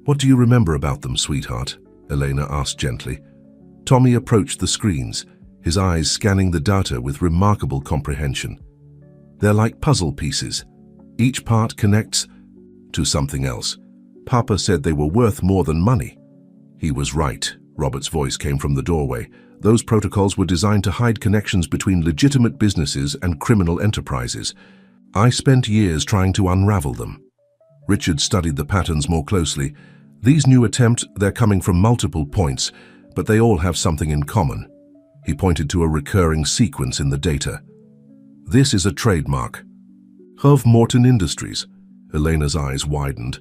"What do you remember about them, sweetheart?" Elena asked gently. Tommy approached the screens, his eyes scanning the data with remarkable comprehension. "They're like puzzle pieces. Each part connects to something else. Papa said they were worth more than money." He was right. Robert's voice came from the doorway. "Those protocols were designed to hide connections between legitimate businesses and criminal enterprises. I spent years trying to unravel them." Richard studied the patterns more closely. "These new attempts, they're coming from multiple points, but they all have something in common." He pointed to a recurring sequence in the data. "This is a trademark." "Of Morton Industries." Elena's eyes widened.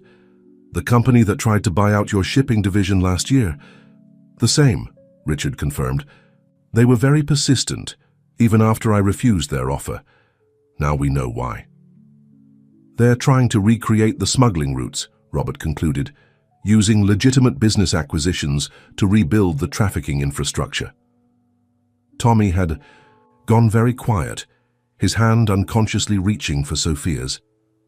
"The company that tried to buy out your shipping division last year?" "The same," Richard confirmed. "They were very persistent, even after I refused their offer. Now we know why." "They're trying to recreate the smuggling routes," Robert concluded, "using legitimate business acquisitions to rebuild the trafficking infrastructure." Tommy had gone very quiet, his hand unconsciously reaching for Sophia's.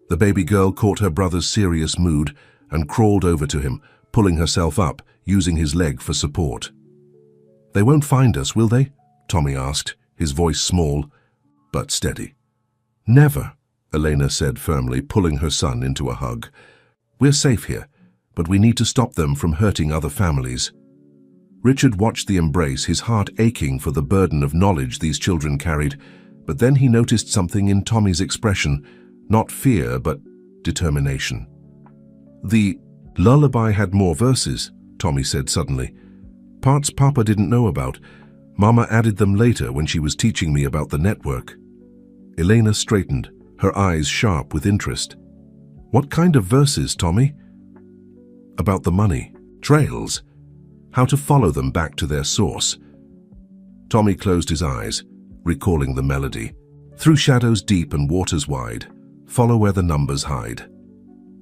The baby girl caught her brother's serious mood and crawled over to him, pulling herself up, using his leg for support. "They won't find us, will they?" Tommy asked, his voice small but steady. "Never," Elena said firmly, pulling her son into a hug. "We're safe here, but we need to stop them from hurting other families." Richard watched the embrace, his heart aching for the burden of knowledge these children carried, but then he noticed something in Tommy's expression, not fear, but determination. "The lullaby had more verses," Tommy said suddenly. "Parts Papa didn't know about. Mama added them later when she was teaching me about the network." Elena straightened, her eyes sharp with interest. "What kind of verses, Tommy?" "About the money, trails, how to follow them back to their source." Tommy closed his eyes, recalling the melody. "Through shadows deep and waters wide, follow where the numbers hide."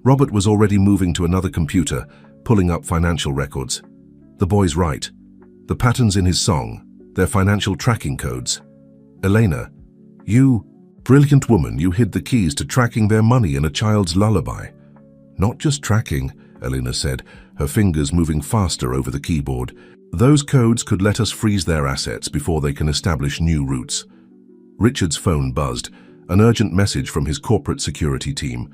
Robert was already moving to another computer, pulling up financial records. The boy's right. The patterns in his song, their financial tracking codes. "Elena, you, brilliant woman, you hid the keys to tracking their money in a child's lullaby." "Not just tracking," Elena said, her fingers moving faster over the keyboard. "Those codes could let us freeze their assets before they can establish new routes." Richard's phone buzzed, an urgent message from his corporate security team.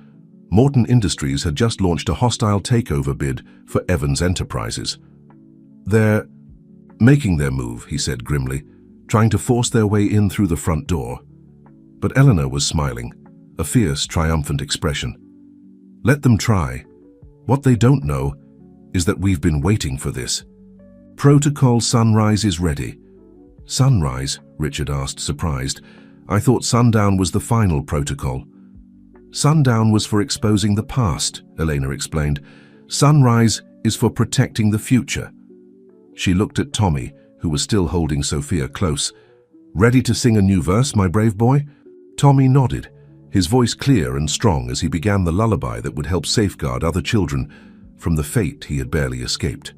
Morton Industries had just launched a hostile takeover bid for Evans Enterprises. "They're making their move," he said grimly, "trying to force their way in through the front door." But Eleanor was smiling, a fierce, triumphant expression. "Let them try. What they don't know is that we've been waiting for this. Protocol Sunrise is ready." "Sunrise?" Richard asked, surprised. I thought sundown was the final protocol. Sundown was for exposing the past, Elena explained. Sunrise is for protecting the future. She looked at Tommy, who was still holding Sophia close. Ready to sing a new verse, my brave boy? Tommy nodded, his voice clear and strong as he began the lullaby that would help safeguard other children from the fate he had barely escaped.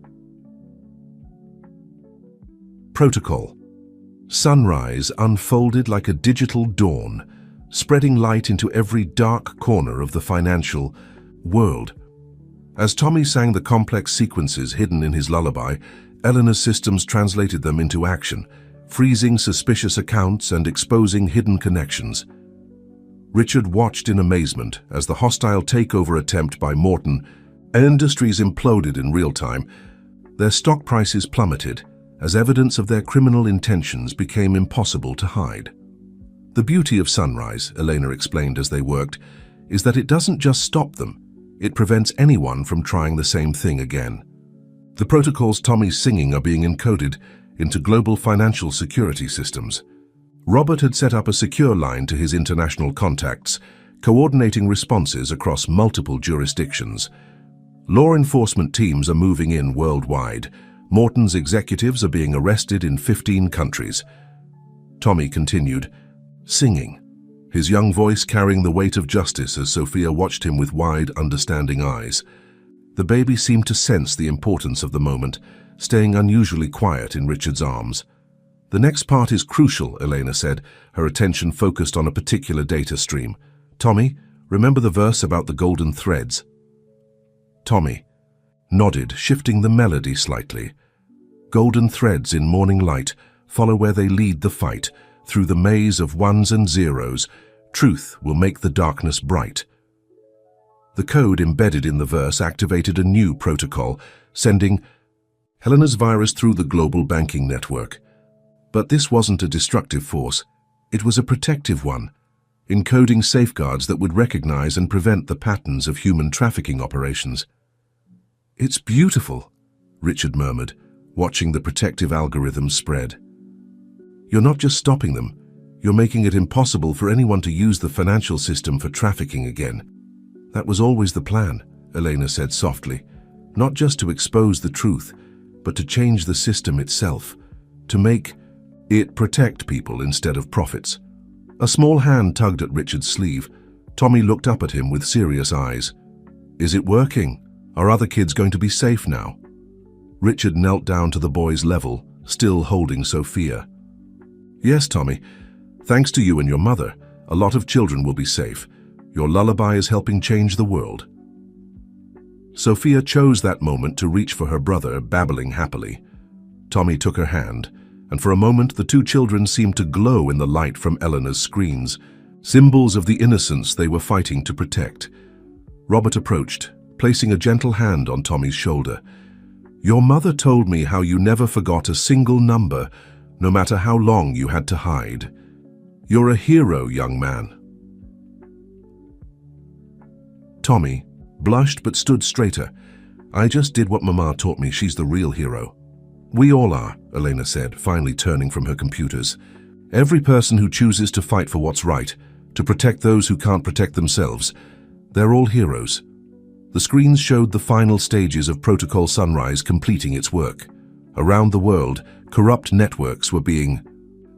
Protocol. Sunrise unfolded like a digital dawn, spreading light into every dark corner of the financial world. As Tommy sang the complex sequences hidden in his lullaby, Eleanor's systems translated them into action, freezing suspicious accounts and exposing hidden connections. Richard watched in amazement as the hostile takeover attempt by Morton Industries imploded in real time. Their stock prices plummeted as evidence of their criminal intentions became impossible to hide. The beauty of Sunrise, Elena explained as they worked, is that it doesn't just stop them, it prevents anyone from trying the same thing again. The protocols Tommy's singing are being encoded into global financial security systems. Robert had set up a secure line to his international contacts, coordinating responses across multiple jurisdictions. Law enforcement teams are moving in worldwide. Morton's executives are being arrested in 15 countries. Tommy continued, singing, his young voice carrying the weight of justice as Sophia watched him with wide, understanding eyes. The baby seemed to sense the importance of the moment, staying unusually quiet in Richard's arms. The next part is crucial, Elena said, her attention focused on a particular data stream. Tommy, remember the verse about the golden threads? Tommy nodded, shifting the melody slightly. Golden threads in morning light follow where they lead the fight. Through the maze of ones and zeros, truth will make the darkness bright. The code embedded in the verse activated a new protocol, sending Helena's virus through the global banking network. But this wasn't a destructive force. It was a protective one, encoding safeguards that would recognize and prevent the patterns of human trafficking operations. It's beautiful, Richard murmured, watching the protective algorithms spread. You're not just stopping them, you're making it impossible for anyone to use the financial system for trafficking again. That was always the plan, Elena said softly, not just to expose the truth, but to change the system itself, to make it protect people instead of profits. A small hand tugged at Richard's sleeve. Tommy looked up at him with serious eyes. Is it working? Are other kids going to be safe now? Richard knelt down to the boy's level, still holding Sophia. Yes, Tommy. Thanks to you and your mother, a lot of children will be safe. Your lullaby is helping change the world. Sophia chose that moment to reach for her brother, babbling happily. Tommy took her hand, and for a moment the two children seemed to glow in the light from Eleanor's screens, symbols of the innocence they were fighting to protect. Robert approached, placing a gentle hand on Tommy's shoulder. Your mother told me how you never forgot a single number, no matter how long you had to hide. You're a hero, young man. Tommy blushed but stood straighter. I just did what Mama taught me. She's the real hero. We all are, Elena said, finally turning from her computers. Every person who chooses to fight for what's right, to protect those who can't protect themselves, they're all heroes. The screens showed the final stages of Protocol Sunrise completing its work. Around the world, corrupt networks were being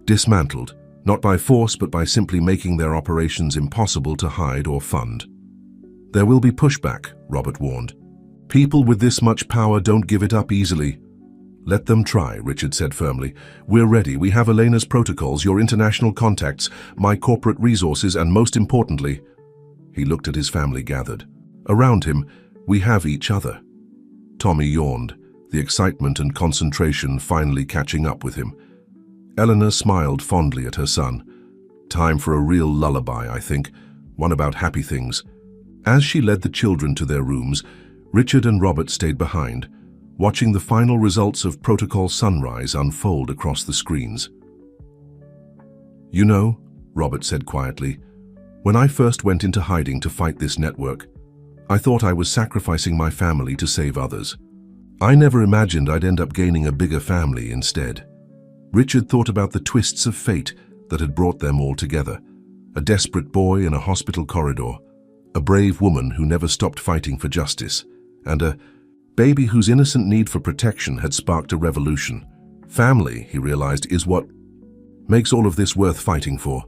dismantled, not by force but by simply making their operations impossible to hide or fund. There will be pushback, Robert warned. People with this much power don't give it up easily. Let them try, Richard said firmly. We're ready. We have Elena's protocols, your international contacts, my corporate resources, and most importantly, he looked at his family gathered. Around him, we have each other. Tommy yawned, the excitement and concentration finally catching up with him. Eleanor smiled fondly at her son. Time for a real lullaby, I think, one about happy things. As she led the children to their rooms, Richard and Robert stayed behind, watching the final results of Protocol Sunrise unfold across the screens. You know, Robert said quietly, when I first went into hiding to fight this network, I thought I was sacrificing my family to save others. I never imagined I'd end up gaining a bigger family instead. Richard thought about the twists of fate, that had brought them all together. A desperate boy in a hospital corridor, a brave woman who never stopped fighting for justice, and a baby whose innocent need for protection had sparked a revolution. Family, he realized, is what makes all of this worth fighting for.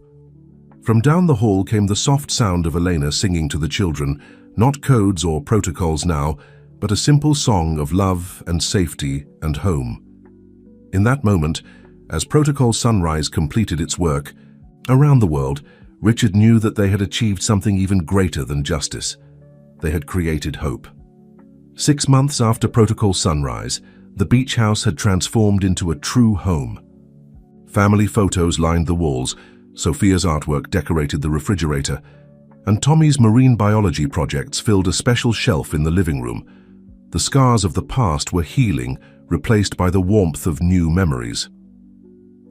From down the hall came the soft sound of Elena singing to the children, not codes or protocols now, but a simple song of love and safety and home. In that moment, as Protocol Sunrise completed its work, around the world, Richard knew that they had achieved something even greater than justice. They had created hope. 6 months after Protocol Sunrise, the beach house had transformed into a true home. Family photos lined the walls, Sophia's artwork decorated the refrigerator, and Tommy's marine biology projects filled a special shelf in the living room. The scars of the past were healing, replaced by the warmth of new memories.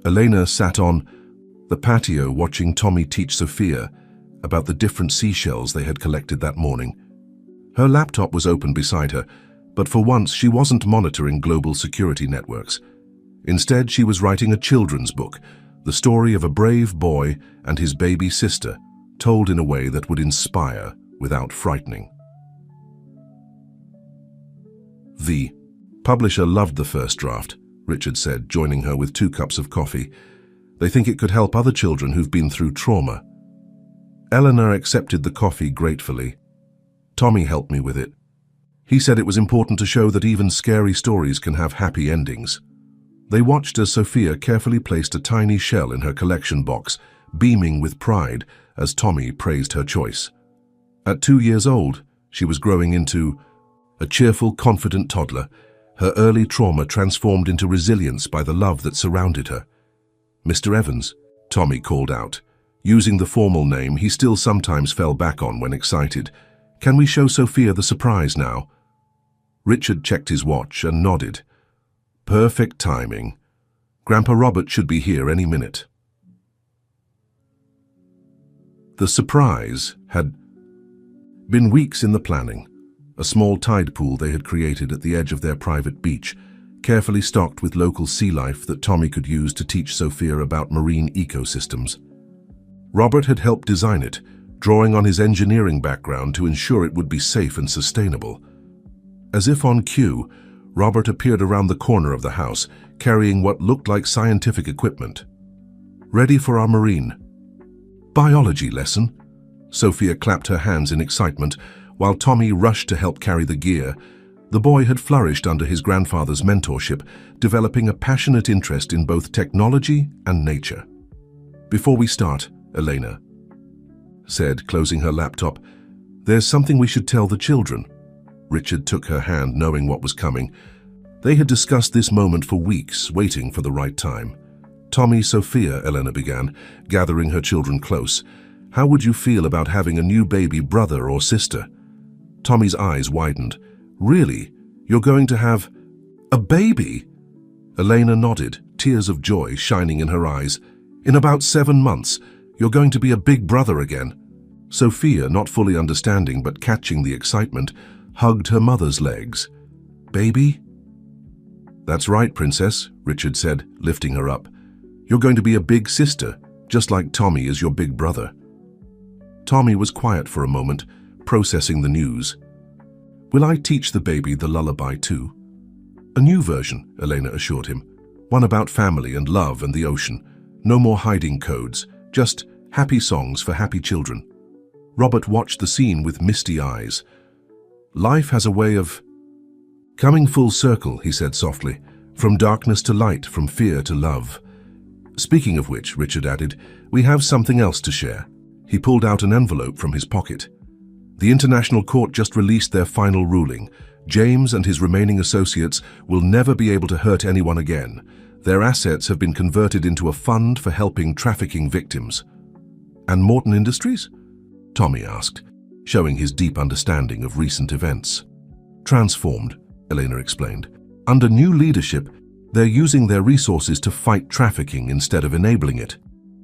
Elena sat on the patio watching Tommy teach Sophia about the different seashells they had collected that morning. Her laptop was open beside her, but for once she wasn't monitoring global security networks. Instead, she was writing a children's book, the story of a brave boy and his baby sister, told in a way that would inspire without frightening. The publisher loved the first draft, Richard said, joining her with 2 cups of coffee. They think it could help other children who've been through trauma. Eleanor accepted the coffee gratefully. Tommy helped me with it. He said it was important to show that even scary stories can have happy endings. They watched as Sophia carefully placed a tiny shell in her collection box, beaming with pride as Tommy praised her choice. At 2 years old, she was growing into a cheerful, confident toddler, her early trauma transformed into resilience by the love that surrounded her. "Mr. Evans," Tommy called out. Using the formal name he still sometimes fell back on when excited. "Can we show Sophia the surprise now?" Richard checked his watch and nodded. Perfect timing. Grandpa Robert should be here any minute. The surprise had been weeks in the planning. A small tide pool they had created at the edge of their private beach, carefully stocked with local sea life that Tommy could use to teach Sophia about marine ecosystems. Robert had helped design it, drawing on his engineering background to ensure it would be safe and sustainable. As if on cue, Robert appeared around the corner of the house, carrying what looked like scientific equipment. "Ready for our marine biology lesson?" Sophia clapped her hands in excitement, while Tommy rushed to help carry the gear. The boy had flourished under his grandfather's mentorship, developing a passionate interest in both technology and nature. "Before we start," Elena said, closing her laptop, "there's something we should tell the children." Richard took her hand, knowing what was coming. They had discussed this moment for weeks, waiting for the right time. "Tommy, Sophia," Elena began, gathering her children close. "How would you feel about having a new baby brother or sister?" Tommy's eyes widened. "Really? You're going to have a baby?" Elena nodded, tears of joy shining in her eyes. "In about 7 months, you're going to be a big brother again." Sophia, not fully understanding but catching the excitement, hugged her mother's legs. "Baby?" "That's right, Princess," Richard said, lifting her up. "You're going to be a big sister, just like Tommy is your big brother." Tommy was quiet for a moment, processing the news. "Will I teach the baby the lullaby too?" "A new version," Elena assured him. "One about family and love and the ocean. No more hiding codes, just happy songs for happy children." Robert watched the scene with misty eyes. "Life has a way of coming full circle," he said softly. "From darkness to light, from fear to love." "Speaking of which," Richard added, "we have something else to share." He pulled out an envelope from his pocket. "The International Court just released their final ruling. James and his remaining associates will never be able to hurt anyone again. Their assets have been converted into a fund for helping trafficking victims." "And Morton Industries?" Tommy asked, showing his deep understanding of recent events. "Transformed," Elena explained. "Under new leadership, they're using their resources to fight trafficking instead of enabling it.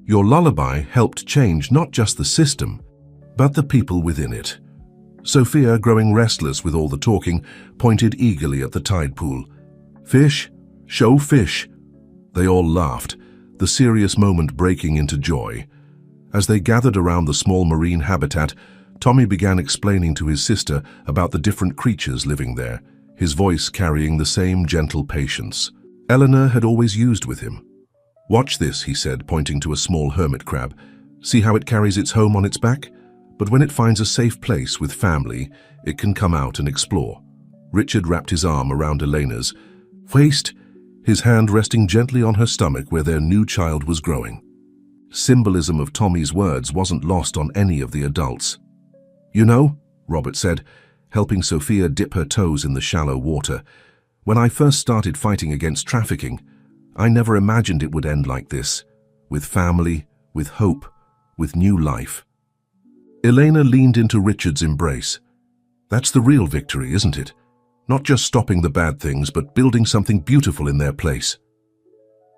Your lullaby helped change not just the system, but the people within it." Sophia, growing restless with all the talking, pointed eagerly at the tide pool. "Fish? Show fish." They all laughed. the serious moment breaking into joy. As they gathered around the small marine habitat, Tommy began explaining to his sister about the different creatures living there, his voice carrying the same gentle patience Eleanor had always used with him. "Watch this," he said, pointing to a small hermit crab. "See how it carries its home on its back? But when it finds a safe place with family, it can come out and explore." Richard wrapped his arm around Elena's waist, his hand resting gently on her stomach where their new child was growing. Symbolism of Tommy's words wasn't lost on any of the adults. "You know," Robert said, helping Sophia dip her toes in the shallow water, "when I first started fighting against trafficking, I never imagined it would end like this, with family, with hope, with new life." Elena leaned into Richard's embrace. "That's the real victory, isn't it? Not just stopping the bad things, but building something beautiful in their place."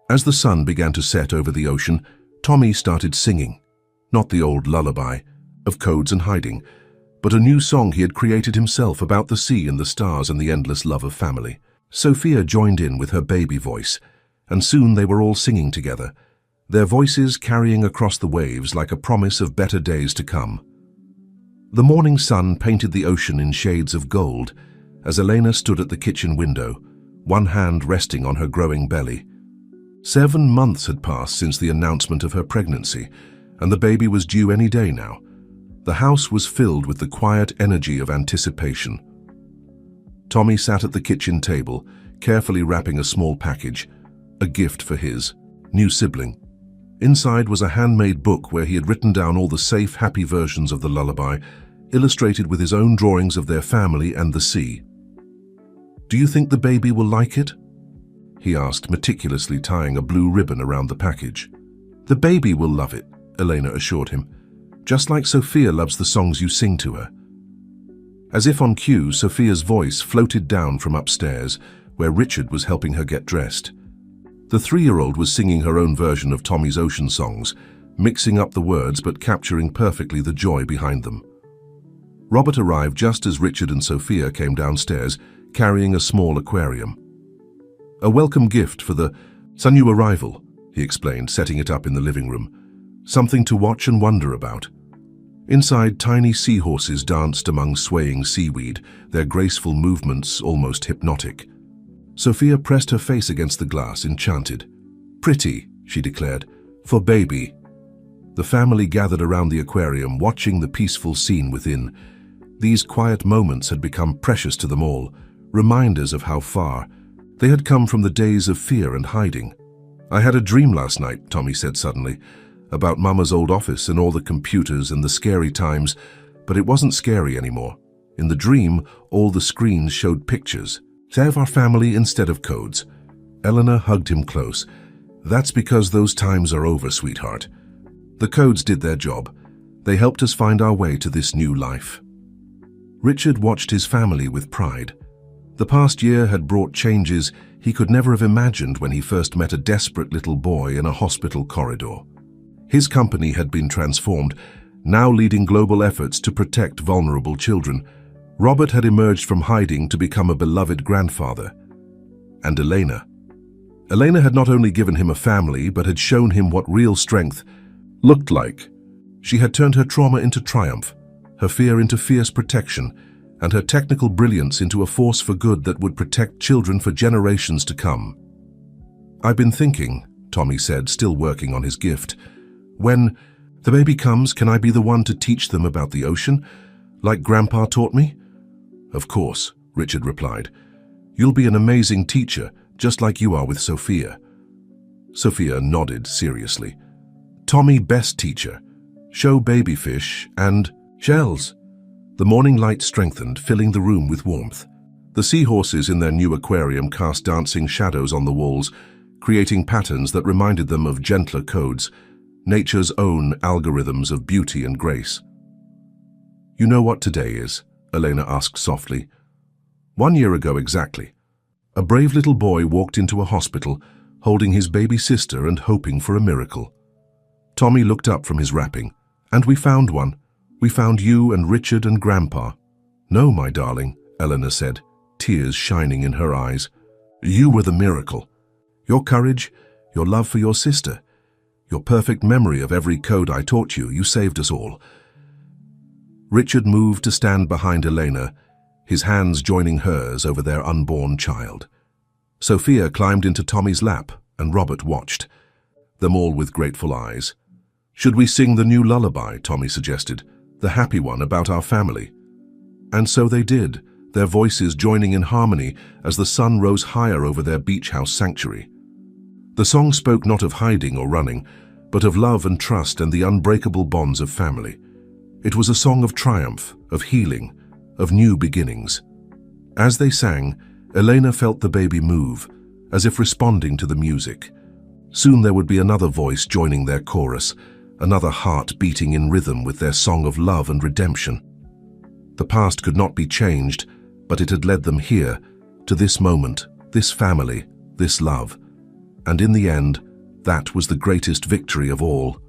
As the sun began to set over the ocean, Tommy started singing. Not the old lullaby of codes and hiding, but a new song he had created himself about the sea and the stars and the endless love of family. Sophia joined in with her baby voice, and soon they were all singing together, their voices carrying across the waves like a promise of better days to come. The morning sun painted the ocean in shades of gold as Elena stood at the kitchen window, one hand resting on her growing belly. 7 months had passed since the announcement of her pregnancy, and the baby was due any day now. The house was filled with the quiet energy of anticipation. Tommy sat at the kitchen table, carefully wrapping a small package, a gift for his new sibling. Inside was a handmade book where he had written down all the safe, happy versions of the lullaby, illustrated with his own drawings of their family and the sea. "Do you think the baby will like it?" he asked, meticulously tying a blue ribbon around the package. "The baby will love it," Elena assured him, "just like Sophia loves the songs you sing to her." As if on cue, Sophia's voice floated down from upstairs, where Richard was helping her get dressed. The 3-year-old was singing her own version of Tommy's ocean songs, mixing up the words but capturing perfectly the joy behind them. Robert arrived just as Richard and Sophia came downstairs, carrying a small aquarium. "A welcome gift for the new arrival," he explained, setting it up in the living room. "Something to watch and wonder about." Inside, tiny seahorses danced among swaying seaweed, their graceful movements almost hypnotic. Sophia pressed her face against the glass, enchanted. "Pretty," she declared, "for baby." The family gathered around the aquarium, watching the peaceful scene within. These quiet moments had become precious to them all, reminders of how far they had come from the days of fear and hiding. "I had a dream last night," Tommy said suddenly, "about Mama's old office and all the computers and the scary times, but it wasn't scary anymore. In the dream, all the screens showed pictures. Save our family instead of codes." Eleanor hugged him close. "That's because those times are over, sweetheart. The codes did their job. They helped us find our way to this new life." Richard watched his family with pride. The past year had brought changes he could never have imagined when he first met a desperate little boy in a hospital corridor. His company had been transformed, now leading global efforts to protect vulnerable children. Robert had emerged from hiding to become a beloved grandfather. And Elena. Elena had not only given him a family, but had shown him what real strength looked like. She had turned her trauma into triumph, her fear into fierce protection, and her technical brilliance into a force for good that would protect children for generations to come. "I've been thinking," Tommy said, still working on his gift. "When the baby comes, can I be the one to teach them about the ocean, like Grandpa taught me?" "Of course," Richard replied. "You'll be an amazing teacher, just like you are with Sophia." Sophia nodded seriously. "Tommy, best teacher. Show baby fish and shells." The morning light strengthened, filling the room with warmth. The seahorses in their new aquarium cast dancing shadows on the walls, creating patterns that reminded them of gentler codes, nature's own algorithms of beauty and grace. "You know what today is?" Elena asked softly. 1 year ago exactly. A brave little boy walked into a hospital, holding his baby sister and hoping for a miracle. Tommy looked up from his wrapping. "And we found one. We found you and Richard and Grandpa." "No, my darling," Eleanor said, tears shining in her eyes. "You were the miracle. Your courage, your love for your sister, Your perfect memory of every code I taught you, you saved us all. Richard moved to stand behind Elena, his hands joining hers over their unborn child. Sophia climbed into Tommy's lap, and Robert watched, them all with grateful eyes. "Should we sing the new lullaby?" Tommy suggested, "the happy one about our family?" And so they did, their voices joining in harmony as the sun rose higher over their beach house sanctuary. The song spoke not of hiding or running, but of love and trust and the unbreakable bonds of family. It was a song of triumph, of healing, of new beginnings. As they sang, Elena felt the baby move, as if responding to the music. Soon there would be another voice joining their chorus, another heart beating in rhythm with their song of love and redemption. The past could not be changed, but it had led them here, to this moment, this family, this love. And in the end, that was the greatest victory of all.